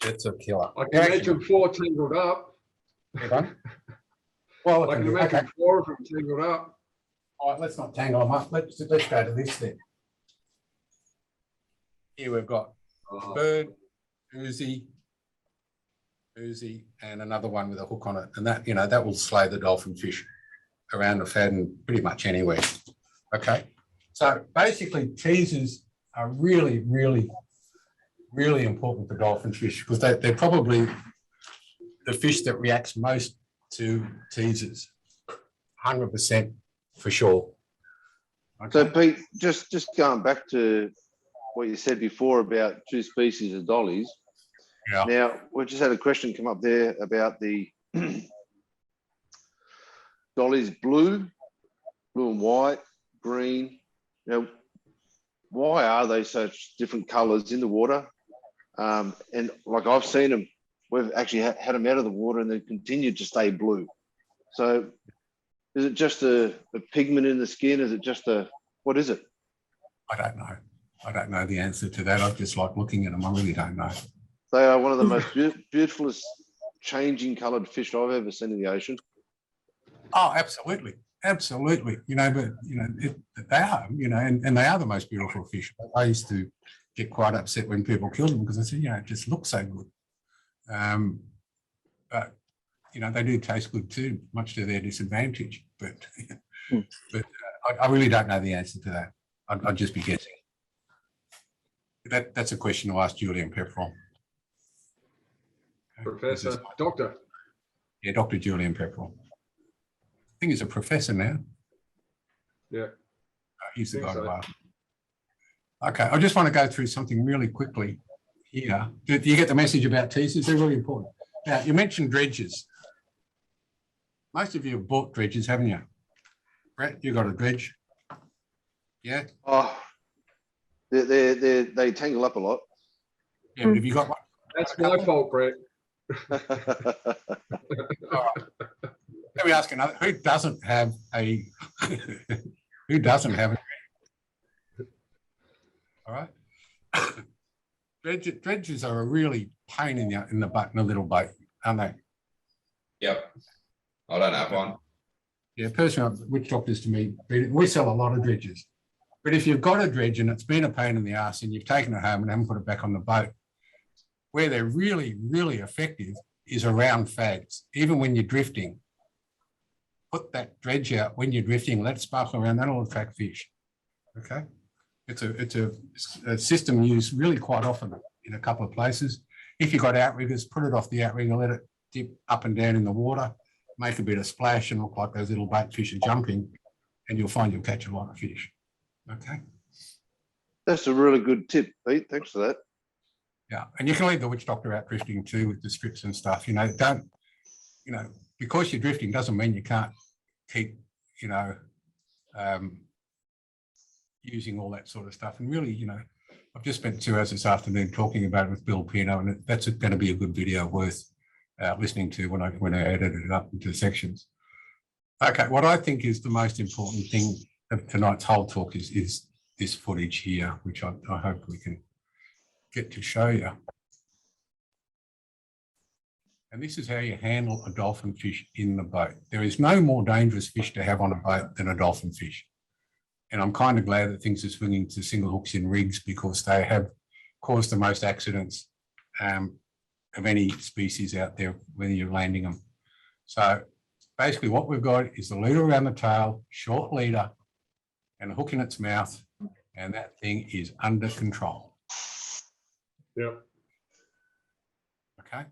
It's a killer. I can imagine 4 tangled up. Well, I can imagine 4 of them tangled up. All right, let's not tangle them up. Let's go to this then. Here we've got bird, oozy, and another one with a hook on it. And that, that will slay the dolphin fish around the fad and pretty much anywhere. Okay. So basically teasers are really, really, really important for dolphin fish because they're probably the fish that reacts most to teasers, 100% for sure. Okay. So Pete, just going back to what you said before about 2 species of dollies. Yeah. Now, we just had a question come up there about the dollies blue and white, green. Now, why are they such different colours in the water? And like I've seen them, we've actually had them out of the water and they continued to stay blue. So is it just a pigment in the skin? Is it just what is it? I don't know. I don't know the answer to that. I just like looking at them. I really don't know. They are one of the most beautifulest changing coloured fish I've ever seen in the ocean. Oh, absolutely. Absolutely. But, they are, and they are the most beautiful fish. I used to get quite upset when people killed them because I said, it just looks so good. But you know, they do taste good too, much to their disadvantage. But I really don't know the answer to that. I'd just be guessing. That's a question to ask Julian Pepperell. Professor, Doctor. Yeah, Dr. Julian Pepperell. I think he's a professor now. Yeah. He's the guy so. to ask. Okay, I just want to go through something really quickly here. Do you get the message about teasers? They're really important. Now, you mentioned dredges. Most of you have bought dredges, haven't you? Brett, you got a dredge? Yeah? Oh, they tangle up a lot. Yeah, but have you got one? That's my fault, Brett. All right. Let me ask another. Who doesn't have a who doesn't have a all right? Dredges are a really pain in the butt in a little boat, aren't they? Yep. I don't have one. Yeah, personally, which doctors to me, we sell a lot of dredges. But if you've got a dredge and it's been a pain in the ass and you've taken it home and haven't put it back on the boat, where they're really, really effective is around fags. Even when you're drifting, put that dredge out when you're drifting, let it sparkle around, that'll attract fish. Okay? It's a system used really quite often in a couple of places. If you've got outriggers, put it off the outrigger, let it dip up and down in the water, make a bit of splash and look like those little bait fish are jumping, and you'll find you'll catch a lot of fish. Okay? That's a really good tip, Pete. Thanks for that. Yeah, and you can leave the witch doctor out drifting too with the strips and stuff. You know, don't, you know, because you're drifting doesn't mean you can't keep, you know, using all that sort of stuff. And really, you know, I've just spent 2 hours this afternoon talking about it with Bill Pino, and that's going to be a good video worth listening to when I edit it up into sections. Okay, what I think is the most important thing of tonight's whole talk is this footage here, which I hope we can get to show you. And this is how you handle a dolphin fish in the boat. There is no more dangerous fish to have on a boat than a dolphin fish. And I'm kind of glad that things are swinging to single hooks in rigs, because they have caused the most accidents of any species out there when you're landing them. So basically what we've got is the leader around the tail, short leader, and a hook in its mouth, and that thing is under control. Yep. Okay.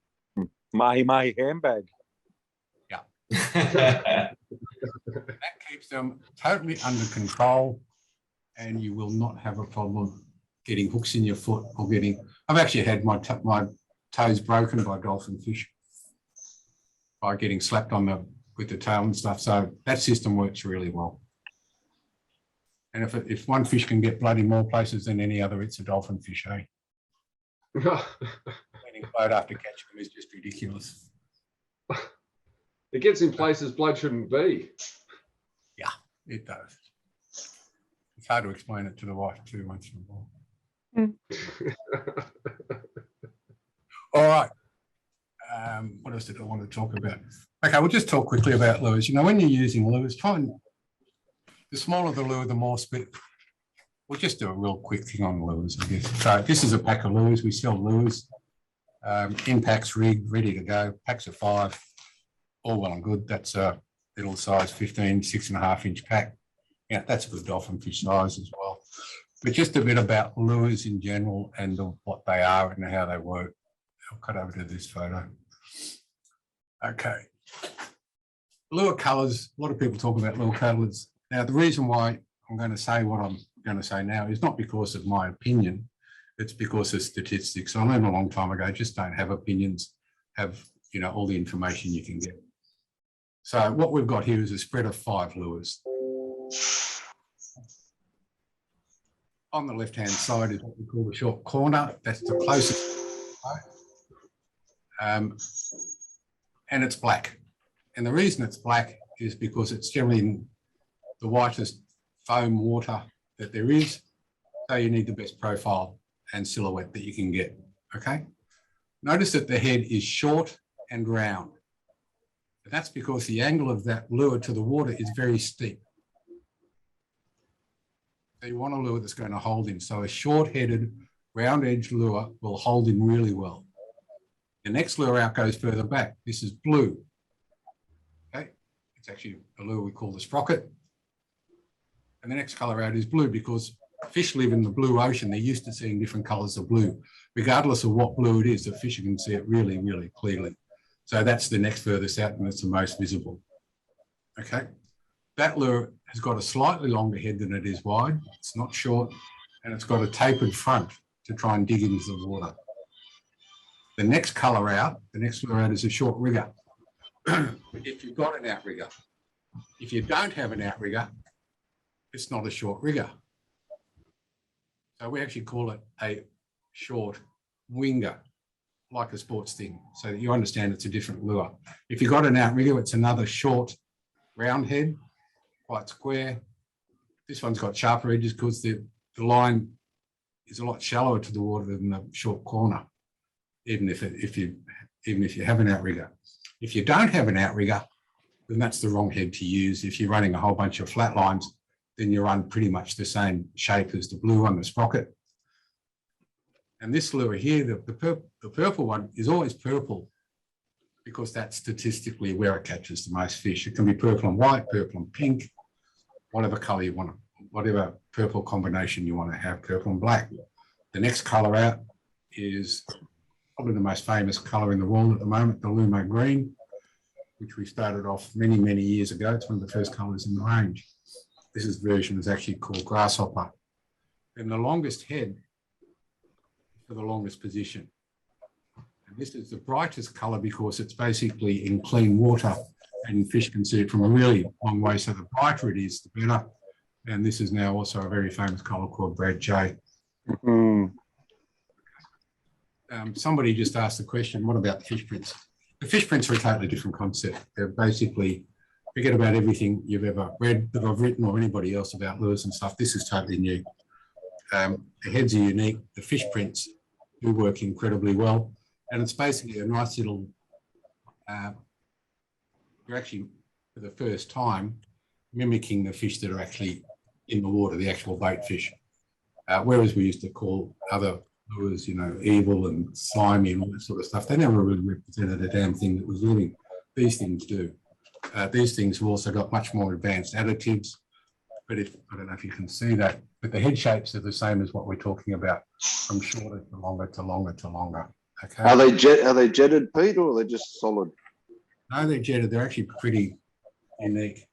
Mahi handbag. Yeah. That keeps them totally under control, and you will not have a problem getting hooks in your foot or getting. I've actually had my toes broken by dolphin fish by getting slapped on with the tail and stuff. So that system works really well. And if one fish can get blood in more places than any other, it's a dolphin fish, eh? Cleaning blood after catching them is just ridiculous. It gets in places blood shouldn't be. Yeah, it does. It's hard to explain it to the wife too once in a while. All right. What else did I want to talk about? Okay, we'll just talk quickly about lures. You know, when you're using lures, the smaller the lure, the more spit. We'll just do a real quick thing on lures, I guess. So this is a pack of lures. We sell lures in packs, rigged, ready to go. Packs of 5, all well and good. That's a little size 15, 6.5-inch pack. Yeah, that's a good dolphin fish size as well. But just a bit about lures in general and what they are and how they work. I'll cut over to this photo. Okay. Lure colours. A lot of people talk about lure colours. Now, the reason why I'm going to say what I'm going to say now is not because of my opinion. It's because of statistics. I learned a long time ago, just don't have opinions, have, you know, all the information you can get. So what we've got here is a spread of 5 lures. On the left-hand side is what we call the short corner. That's the closest. And it's black. And the reason it's black is because it's generally in the whitest foam water that there is. So you need the best profile and silhouette that you can get, okay? Notice that the head is short and round. And that's because the angle of that lure to the water is very steep. So you want a lure that's going to hold in. So a short-headed, round-edged lure will hold in really well. The next lure out goes further back. This is blue. It's actually a lure we call the sprocket. And the next colour out is blue, because fish live in the blue ocean. They're used to seeing different colours of blue. Regardless of what blue it is, the fish can see it really, really clearly. So that's the next furthest out, and it's the most visible. Okay. That lure has got a slightly longer head than it is wide. It's not short, and it's got a tapered front to try and dig into the water. The next colour out, the next lure out is a short rigger. If you've got an outrigger. If you don't have an outrigger, it's not a short rigger. So we actually call it a short winger, like a sports thing, so that you understand it's a different lure. If you've got an outrigger, it's another short round head, quite square. This one's got sharper edges because the line is a lot shallower to the water than the short corner, even if you have an outrigger. If you don't have an outrigger, then that's the wrong head to use. If you're running a whole bunch of flat lines, then you run pretty much the same shape as the blue one, the sprocket. And this lure here, the purple one, is always purple because that's statistically where it catches the most fish. It can be purple and white, purple and pink, whatever colour you want, whatever purple combination you want to have, purple and black. The next colour out is probably the most famous colour in the world at the moment, the Lumo Green, which we started off many, many years ago. It's one of the first colours in the range. This version is actually called Grasshopper. And the longest head for the longest position. And this is the brightest colour because it's basically in clean water and fish can see it from a really long way. So the brighter it is, the better. And this is now also a very famous colour called Brad J. Somebody just asked the question, what about the fish prints? The fish prints are a totally different concept. They're basically, forget about everything you've ever read that I've written or anybody else about lures and stuff. This is totally new. The heads are unique. The fish prints do work incredibly well. And it's basically a nice little, you're actually, for the first time, mimicking the fish that are actually in the water, the actual bait fish. Whereas we used to call other lures, you know, evil and slimy and all that sort of stuff, they never really represented a damn thing that was living. These things do. These things have also got much more advanced additives, but I don't know if you can see that, but the head shapes are the same as what we're talking about, from shorter to longer to longer to longer. Okay. Are they jetted, Pete, or are they just solid? No, they're jetted. They're actually pretty unique.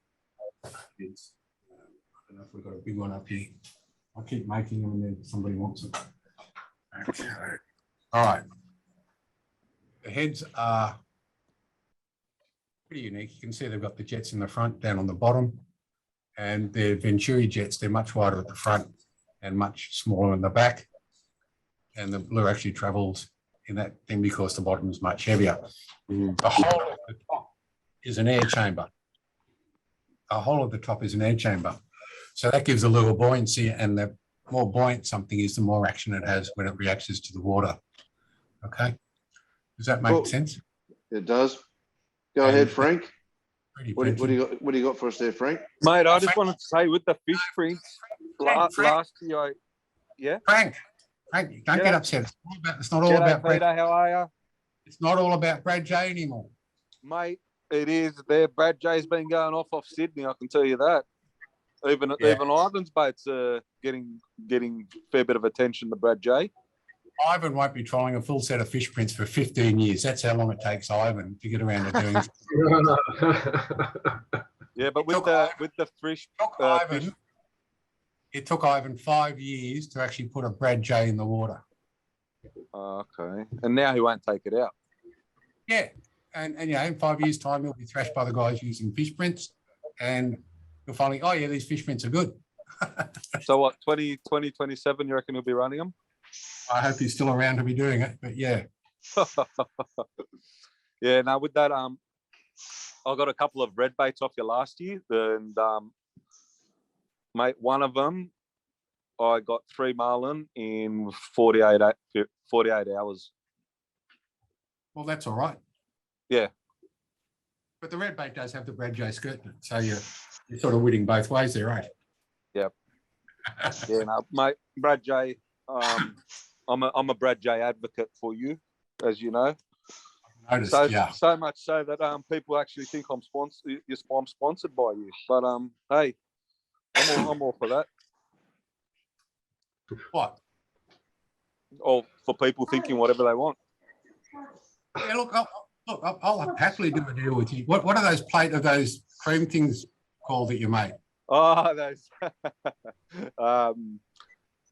I don't know if we've got a big one up here. I keep making them and then somebody wants them. Okay. All right. The heads are pretty unique. You can see they've got the jets in the front, down on the bottom, and they're Venturi jets. They're much wider at the front and much smaller in the back. And the lure actually travels in that thing because the bottom is much heavier. The whole of the top is an air chamber. The whole of the top is an air chamber. So that gives the lure buoyancy, and the more buoyant something is, the more action it has when it reacts to the water. Okay? Does that make sense? It does. Go ahead, Frank. What Pretty do you got for us there, Frank? Mate, I just wanted to say with the fish prints, last year, Frank, don't get upset. It's not all about Brad. Peter, how are you? It's not all about Brad J anymore. Mate, it is. There, Brad J's been going off Sydney, I can tell you that. Even Ivan's baits are getting a fair bit of attention to Brad J. Ivan won't be trolling a full set of fish prints for 15 years. That's how long it takes Ivan to get around to doing it. Yeah, but with the fish, it took Ivan 5 years to actually put a Brad J in the water. Okay. And now he won't take it out. Yeah. And you know, in 5 years' time, he'll be thrashed by the guys using fish prints, and you'll finally, oh yeah, these fish prints are good. So what, 2027, you reckon he'll be running them? I hope he's still around to be doing it, but yeah. Yeah, now with that, I got a couple of red baits off you last year, and mate, one of them, I got 3 marlin in 48 hours. Well, that's all right. Yeah. But the red bait does have the Brad J skirt in it, so you're sort of winning both ways there, right? Yep. Yeah, no, mate, Brad J, I'm a Brad J advocate for you, as you know. I noticed, So yeah. so much so that people actually think I'm sponsored. I'm sponsored by you. But hey, I'm all for that. What? Or for people thinking whatever they want. Yeah, look, I'll happily do a deal with you. What are those those cream things called that you make? Oh, those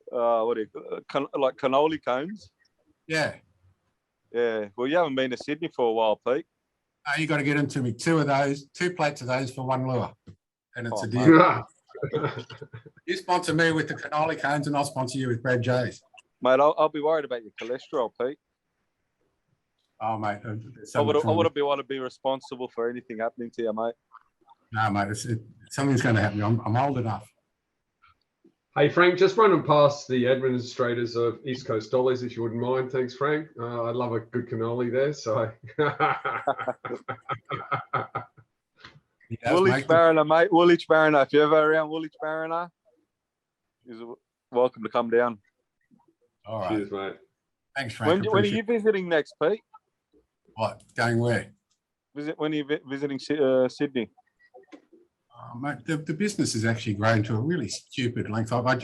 what do you like cannoli cones? Yeah. Yeah. Well, you haven't been to Sydney for a while, Pete. You got to get into me. 2 plates of those for 1 lure. And it's Oh, a mate. deal. You sponsor me with the cannoli cones and I'll sponsor you with Brad J's. Mate, I'll be worried about your cholesterol, Pete. Oh, mate. I wouldn't want to be responsible for anything happening to you, mate. No, mate. Something's going to happen. I'm old enough. Hey, Frank, just running past the administrators of East Coast Dollies, if you wouldn't mind. Thanks, Frank. I love a good cannoli there. So, Woolwich Mariner, mate. Woolwich Mariner. If you're ever around Woolwich Mariner, you're welcome to come down. All right. Cheers, mate. Thanks, Frank. When are you visiting next, Pete? What? Going where? When are you visiting Sydney? Mate, the business has actually grown to a really stupid length. I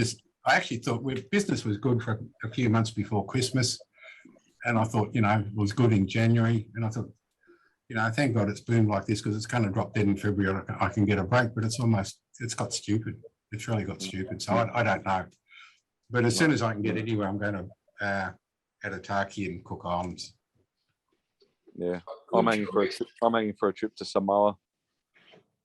actually thought business was good for a few months before Christmas. And I thought, it was good in January. And I thought, thank God it's boomed like this because it's going to drop dead in February. I can get a break, but it's got stupid. It's really got stupid. So I don't know. But as soon as I can get anywhere, I'm going to Arataki and Cook Islands. Yeah, I'm aiming for a trip to Samoa.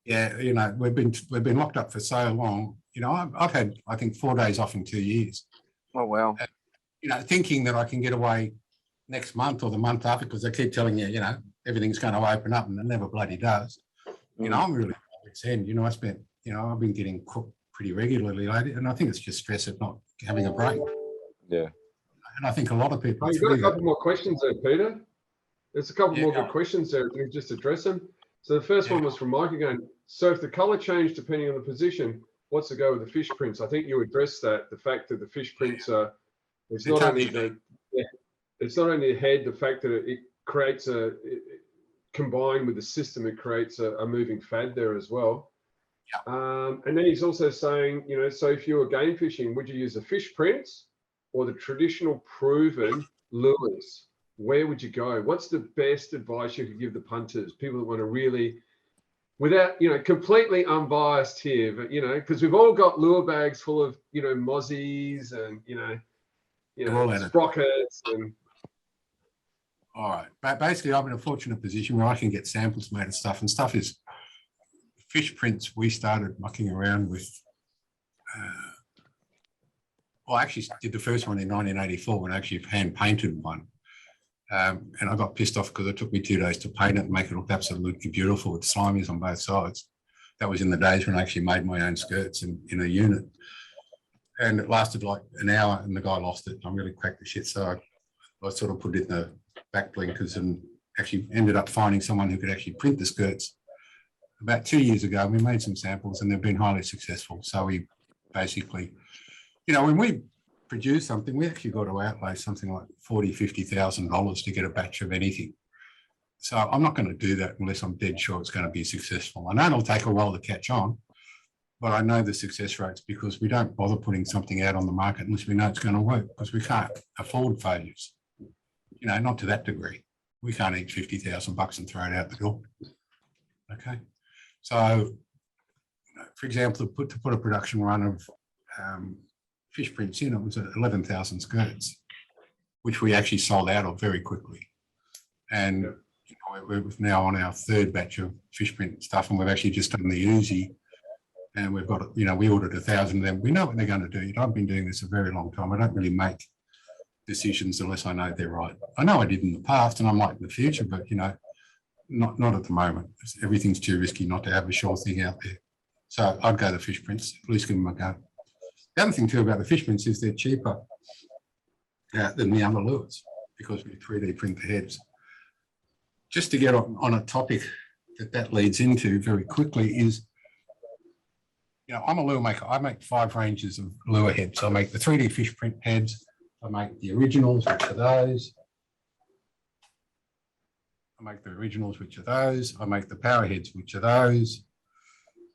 Yeah, we've been locked up for so long. I've had, I think, 4 days off in 2 years. Oh wow! Thinking that I can get away next month or the month after because they keep telling you, everything's going to open up and it never bloody does. I'm really at its end. I've been getting cooked pretty regularly lately, and I think it's just stress of not having a break. Yeah. And I think a lot of people. Oh, you've got a couple more questions there, Peter. There's a couple more Yeah. good questions there. Can you just address them? So the first one was from Mike again. So if the color changed depending on the position, what's the go with the fish prints? I think you addressed that. The fact that the fish prints are, it's not only the head, the fact that it creates combined with the system, it creates a moving fad there as well. Yeah. And then he's also saying, so if you were game fishing, would you use the fish prints or the traditional proven lures? Where would you go? What's the best advice you could give the punters, people that want to really, without, completely unbiased here, but, because we've all got lure bags full of, mozzies and, sprockets and. All right. But basically, I'm in a fortunate position where I can get samples made of stuff, and stuff is fish prints. We started mucking around with. I actually did the first one in 1984 when I actually hand painted one. And I got pissed off because it took me 2 days to paint it and make it look absolutely beautiful with slimies on both sides. That was in the days when I actually made my own skirts in a unit. And it lasted like an hour and the guy lost it. I really cracked the shit. So I sort of put it in the back blinkers and actually ended up finding someone who could actually print the skirts. About 2 years ago, we made some samples and they've been highly successful. So we basically, when we produce something, we actually got to outlay something like $40,000, $50,000 to get a batch of anything. So I'm not going to do that unless I'm dead sure it's going to be successful. I know it'll take a while to catch on, but I know the success rates because we don't bother putting something out on the market unless we know it's going to work because we can't afford failures. Not to that degree. We can't eat $50,000 and throw it out the door. Okay. So, for example, to put a production run of fish prints in, it was 11,000 skirts, which we actually sold out of very quickly. And we're now on our 3rd batch of fish print stuff, and we've actually just done the Uzi, and we've got, we ordered 1,000 of them. We know what they're going to do. I've been doing this a very long time. I don't really make decisions unless I know they're right. I know I did in the past, and I might in the future, but not at the moment. Everything's too risky not to have a sure thing out there. So I'd go the fish prints, at least give them a go. The other thing too about the fish prints is they're cheaper than the other lures because we 3D print the heads. Just to get on a topic that leads into very quickly is, I'm a lure maker. I make 5 ranges of lure heads. I make the 3D fish print heads. I make the originals, which are those. I make the originals, which are those. I make the power heads, which are those.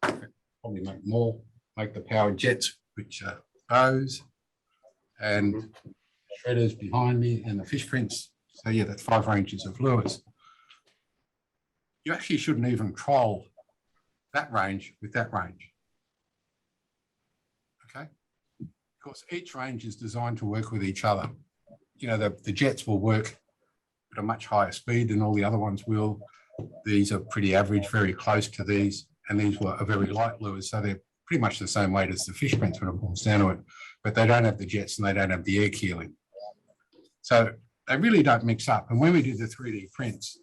Probably make more. Make the power jets, which are those. And shredders behind me and the fish prints. So yeah, that's 5 ranges of lures. You actually shouldn't even troll that range with that range. Okay? Because each range is designed to work with each other. You know, the jets will work at a much higher speed than all the other ones will. These are pretty average, very close to these, and these are very light lures, so they're pretty much the same weight as the fish prints when it boils down to it, but they don't have the jets and they don't have the air keeling. So they really don't mix up. And when we did the 3D prints,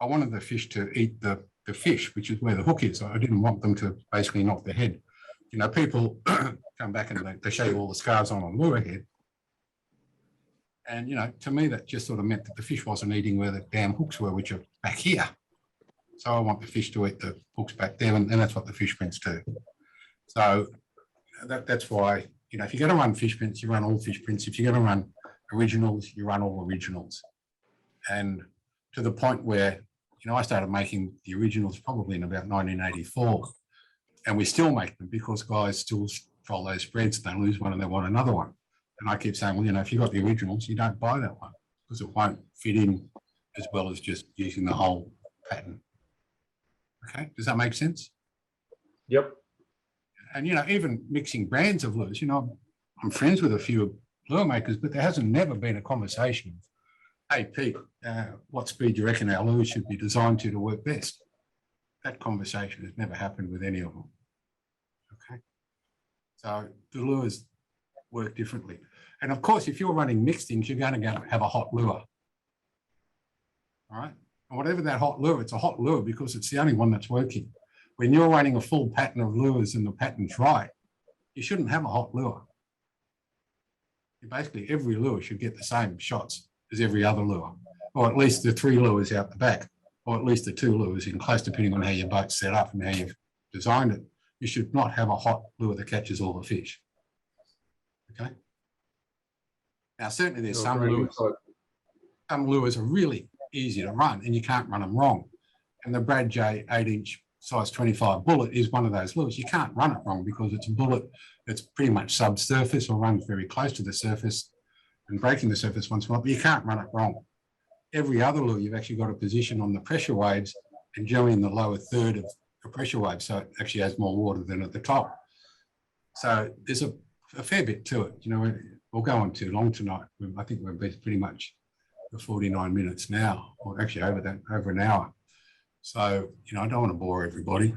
I wanted the fish to eat the fish, which is where the hook is. I didn't want them to basically knock the head. You know, people come back and they show you all the scars on a lure head. And, you know, to me, that just sort of meant that the fish wasn't eating where the damn hooks were, which are back here. So I want the fish to eat the hooks back there, and that's what the fish prints do. So that's why, you know, if you're going to run fish prints, you run all fish prints. If you're going to run originals, you run all originals. And to the point where, you know, I started making the originals probably in about 1984, and we still make them because guys still troll those spreads. They lose one and they want another one. And I keep saying, well, you know, if you've got the originals, you don't buy that one because it won't fit in as well as just using the whole pattern. Okay, does that make sense? Yep. And, you know, even mixing brands of lures, you know, I'm friends with a few lure makers, but there hasn't never been a conversation of, hey, Pete, what speed do you reckon our lures should be designed to work best? That conversation has never happened with any of them. Okay, so the lures work differently. And of course, if you're running mixed things, you're going to have a hot lure. All right. And whatever that hot lure, it's a hot lure because it's the only one that's working. When you're running a full pattern of lures and the pattern's right, you shouldn't have a hot lure. Basically, every lure should get the same shots as every other lure, or at least the 3 lures out the back, or at least the 2 lures in close, depending on how your boat's set up and how you've designed it. You should not have a hot lure that catches all the fish. Okay. Now, certainly there's some lures are really easy to run and you can't run them wrong. And the Brad J 8-inch size 25 bullet is one of those lures. You can't run it wrong because it's a bullet that's pretty much subsurface or runs very close to the surface and breaking the surface once in a while, but you can't run it wrong. Every other lure, you've actually got a position on the pressure waves and generally in the lower third of the pressure wave, so it actually has more water than at the top. So there's a fair bit to it. You know, we'll go on too long tonight. I think we're pretty much for 49 minutes now, or actually over an hour. So, you know, I don't want to bore everybody.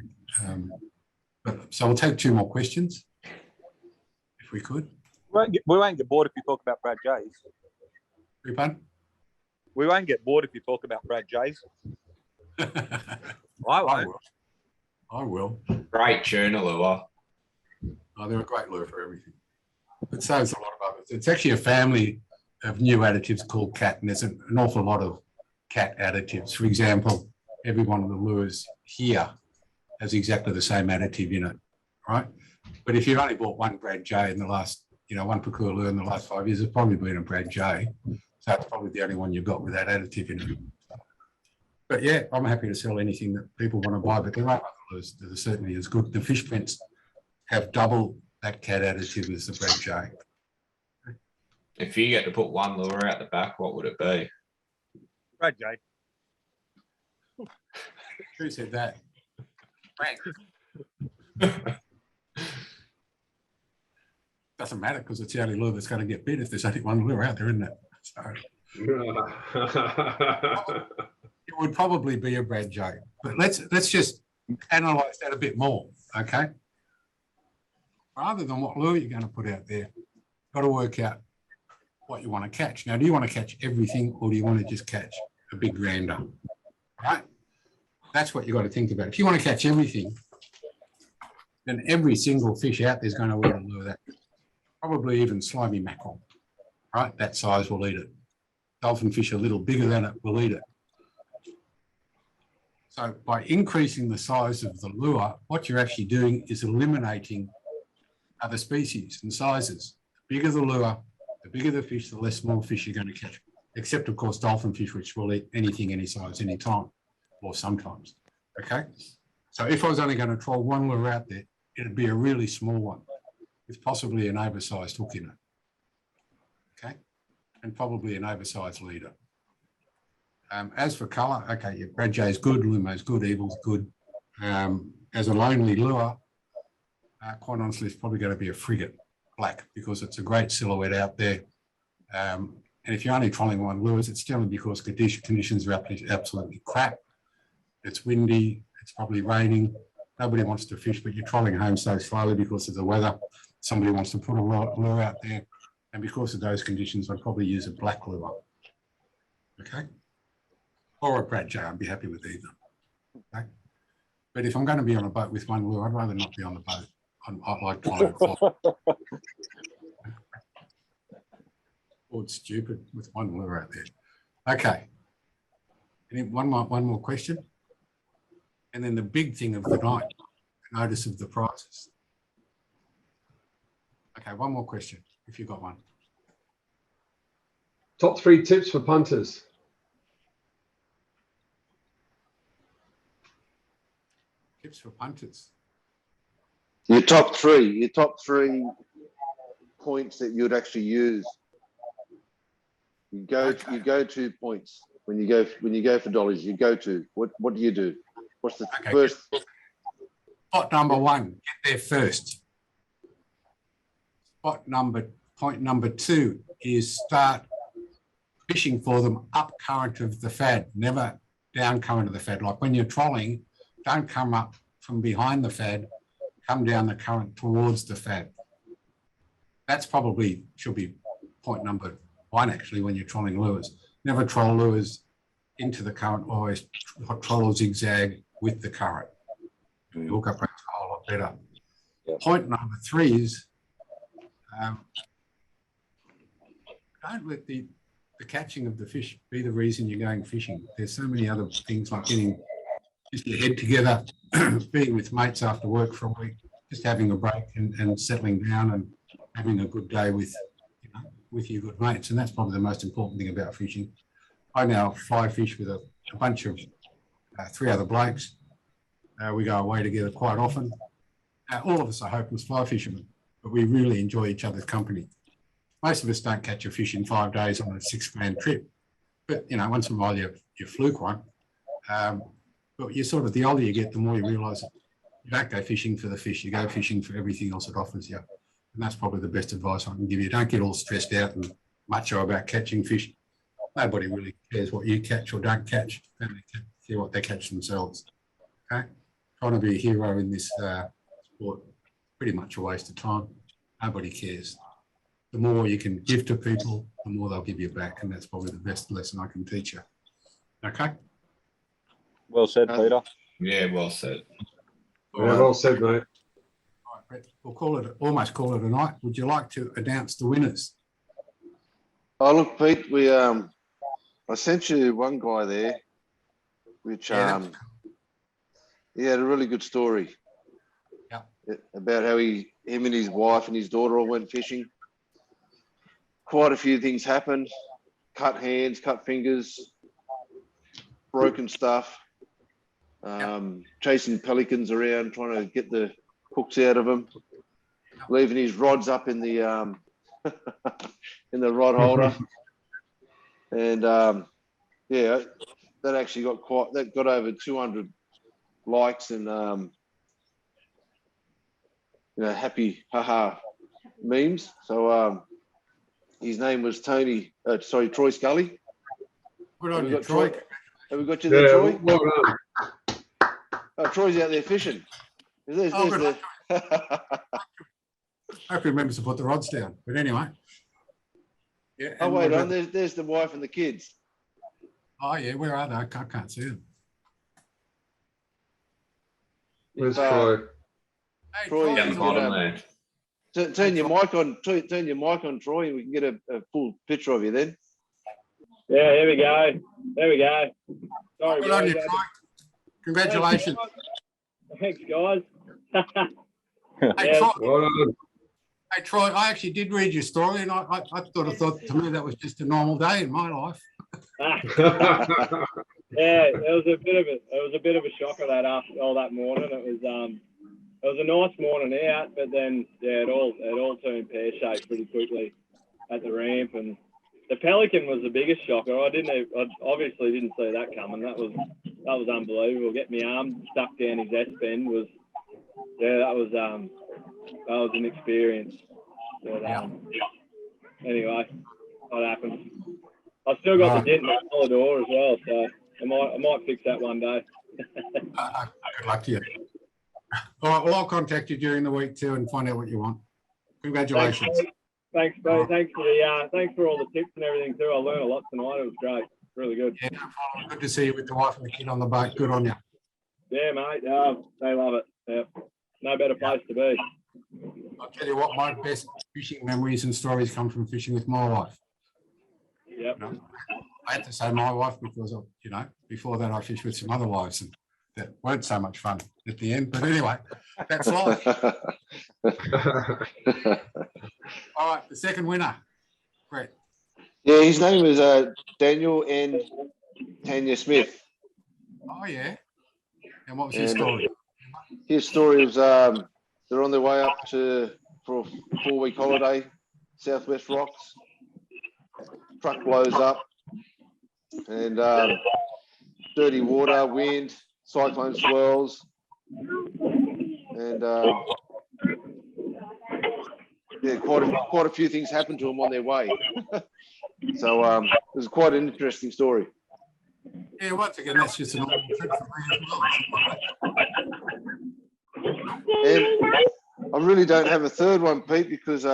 So we'll take 2 more questions, if we could. We won't get bored if you talk about Brad Jays. Pardon? We won't get bored if you talk about Brad Jays. I won't. I will. Great tuna lure. Oh, they're a great lure for everything. It saves a lot of others. It's actually a family of new additives called cat, and there's an awful lot of cat additives. For example, every one of the lures here has exactly the same additive in it, right? But if you've only bought one Brad J in the last, you know, one Pakua lure in the last 5 years, it's probably been a Brad J. So it's probably the only one you've got with that additive in it. But yeah, I'm happy to sell anything that people want to buy, but there are other lures that are certainly as good. The fish prints have double that cat additive as the Brad J. If you get to put one lure out the back, what would it be? Brad J. Who said that? Frank. Doesn't matter because it's the only lure that's going to get bit if there's only one lure out there, isn't it? So it would probably be a Brad J. But let's just analyse that a bit more, okay? Rather than what lure you're going to put out there, you've got to work out what you want to catch. Now, do you want to catch everything or do you want to just catch a big grander? Right? That's what you've got to think about. If you want to catch everything, then every single fish out there is going to eat a lure that, probably even slimy mackerel, right? That size will eat it. Dolphinfish a little bigger than it will eat it. So by increasing the size of the lure, what you're actually doing is eliminating other species and sizes. The bigger the lure, the bigger the fish, the less small fish you're going to catch. except of course dolphinfish, which will eat anything, any size, any time, or sometimes. Okay, so if I was only going to troll one lure out there, it'd be a really small one with possibly an oversized hook in it. Okay, and probably an oversized leader. As for colour, okay, your Brad J's good, Lumo's good, Evil's good. As a lonely lure, quite honestly, it's probably going to be a frigate black because it's a great silhouette out there. And if you're only trolling one lures, it's generally because conditions are absolutely crap. It's windy, it's probably raining. Nobody wants to fish, but you're trolling home so slowly because of the weather. Somebody wants to put a lure out there. And because of those conditions, I'd probably use a black lure. Okay? Or a Brad J, I'd be happy with either. Okay? But if I'm going to be on a boat with one lure, I'd rather not be on the boat. I like trolling. Oh, it's stupid with one lure out there. Okay. One more question. And then the big thing of the night, the notice of the prizes. Okay, one more question, if you've got one. Top 3 tips for punters. Tips for punters. Your top three points that you'd actually use. Your go-to points when you go for dollies. You go to what do you do? What's the first? Spot number 1, get there first. Point number 2 is start fishing for them up current of the fad, never down current of the fad. Like when you're trolling, don't come up from behind the fad, come down the current towards the fad. That's probably should be point number 1 actually when you're trolling lures. Never troll lures into the current, always troll or zigzag with the current. You hook up a whole lot better. Yep. Point number 3 is don't let the catching of the fish be the reason you're going fishing. There's so many other things like getting just your head together, being with mates after work for a week, just having a break and settling down and having a good day with your good mates. And that's probably the most important thing about fishing. I now fly fish with a bunch of 3 other blokes. We go away together quite often. All of us are hopeless fly fishermen, but we really enjoy each other's company. Most of us don't catch a fish in 5 days on a $6 trip, but once in a while you fluke one. But you sort of, the older you get, the more you realise that you don't go fishing for the fish, you go fishing for everything else it offers you. And that's probably the best advice I can give you. Don't get all stressed out and macho about catching fish. Nobody really cares what you catch or don't catch. They care what they catch themselves. Okay? Trying to be a hero in this sport, pretty much a waste of time. Nobody cares. The more you can give to people, the more they'll give you back. And that's probably the best lesson I can teach you. Okay? Well said, Peter. Yeah, well said. Yeah, well said, mate. All right, Brett, we'll almost call it a night. Would you like to announce the winners? Oh, look, Pete, I sent you one guy there, which he had a really good story. Yeah. About how him and his wife and his daughter all went fishing. Quite a few things happened. Cut hands, cut fingers, broken stuff. Chasing pelicans around, trying to get the hooks out of them, leaving his rods up in the in the rod holder, and that actually got over 200 likes and happy haha memes. So his name was Troy Scully. Good on you, Troy. Have we got you there, Troy? Well done. Oh, Troy's out there fishing. Hope he remembers to put the rods down. But anyway. Yeah. Oh, wait on. There's the wife and the kids. Oh, yeah. Where are they? I can't see them. Where's Troy? Hey, Troy, Down the bottom there. turn your mic on. Turn your mic on, Troy, and we can get a full picture of you then. Yeah, here we go. There we go. Sorry, Good on you, Troy. Congratulations. Thanks, guys. Hey, Yeah. Troy, Well done. Hey, Troy, I actually did read your story, and I thought to me that was just a normal day in my life. Yeah, it was a bit of a shocker that morning. It was a nice morning out, but then it all turned pear shaped pretty quickly at the ramp, and the pelican was the biggest shocker. I obviously didn't see that coming. That was unbelievable. Getting my arm stuck down his S bend was an experience. But, anyway, what happens? I've still got the dent in the collar door as well, so I might fix that one day. Good luck to you. All right, well, I'll contact you during the week too and find out what you want. Congratulations. Thanks, Pete. Thanks for all the tips and everything too. I learned a lot tonight. It was great. Really good. Yeah, no problem. Good to see you with the wife and the kid on the boat. Good on you. Yeah, mate. They love it. Yeah. No better place to be. I'll tell you what, my best fishing memories and stories come from fishing with my wife. Yep. You know, I had to say my wife because, before that I fished with some other wives and that weren't so much fun at the end. But anyway, that's life. All right, the second winner. Great. Yeah, his name is Daniel and Tanya Smith. Oh, yeah. And what was his story? His story was they're on their way up for a 4-week holiday, Southwest Rocks. Truck blows up and dirty water, wind, cyclone swirls, and quite a few things happened to them on their way. So it was quite an interesting story. Yeah, once again, that's just an awesome trip for me as well. And I really don't have a third one, Pete, because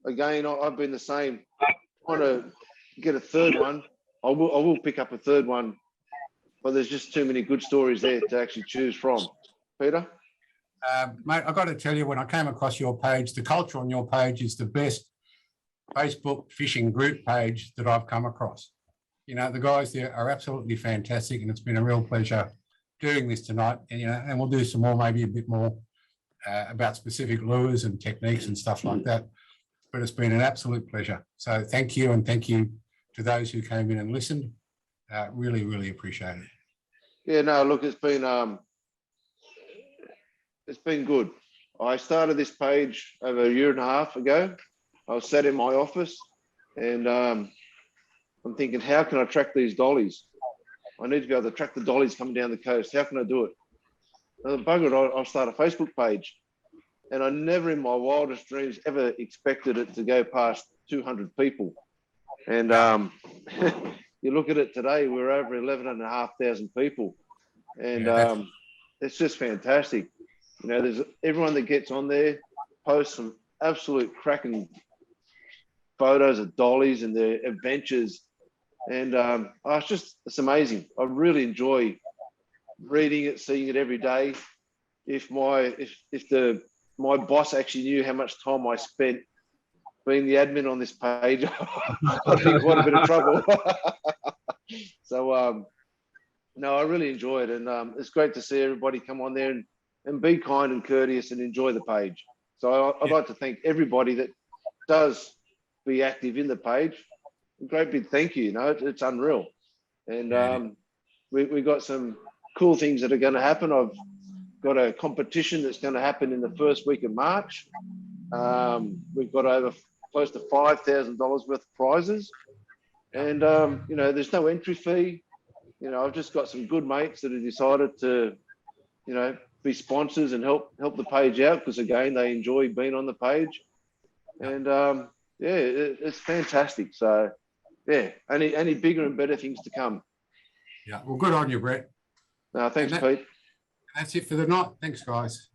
again, I've been the same. Trying to get a third one. I will pick up a third one, but there's just too many good stories there to actually choose from. Peter? Mate, I've got to tell you, when I came across your page, the culture on your page is the best Facebook fishing group page that I've come across. You know, the guys there are absolutely fantastic, and it's been a real pleasure doing this tonight. And, and we'll do some more, maybe a bit more about specific lures and techniques and stuff like that. But it's been an absolute pleasure. So thank you, and thank you to those who came in and listened. Really, really appreciate it. Yeah, no, look, it's been good. I started this page over a year and a half ago. I was sat in my office and I'm thinking, how can I track these dollies? I need to be able to track the dollies coming down the coast. How can I do it? And buggered, I'll start a Facebook page. And I never in my wildest dreams ever expected it to go past 200 people. And you look at it today, we're over 11,500 people. And it's just fantastic. You know, there's everyone that gets on there posts some absolute cracking photos of dollies and their adventures. And it's amazing. I really enjoy reading it, seeing it every day. If my boss actually knew how much time I spent being the admin on this page, I'd be in quite a bit of trouble. So, no, I really enjoy it. And it's great to see everybody come on there and be kind and courteous and enjoy the page. So I'd like to thank everybody that does be active in the page. A great big thank you. It's unreal. And we got some cool things that are going to happen. I've got a competition that's going to happen in the first week of March. We've got over close to $5,000 worth of prizes. And, there's no entry fee. I've just got some good mates that have decided to, be sponsors and help the page out because, again, they enjoy being on the page. And, it's fantastic. So, yeah, any bigger and better things to come. Yeah, well, good on you, Brett. No, thanks, Pete. That's it for the night. Thanks, guys.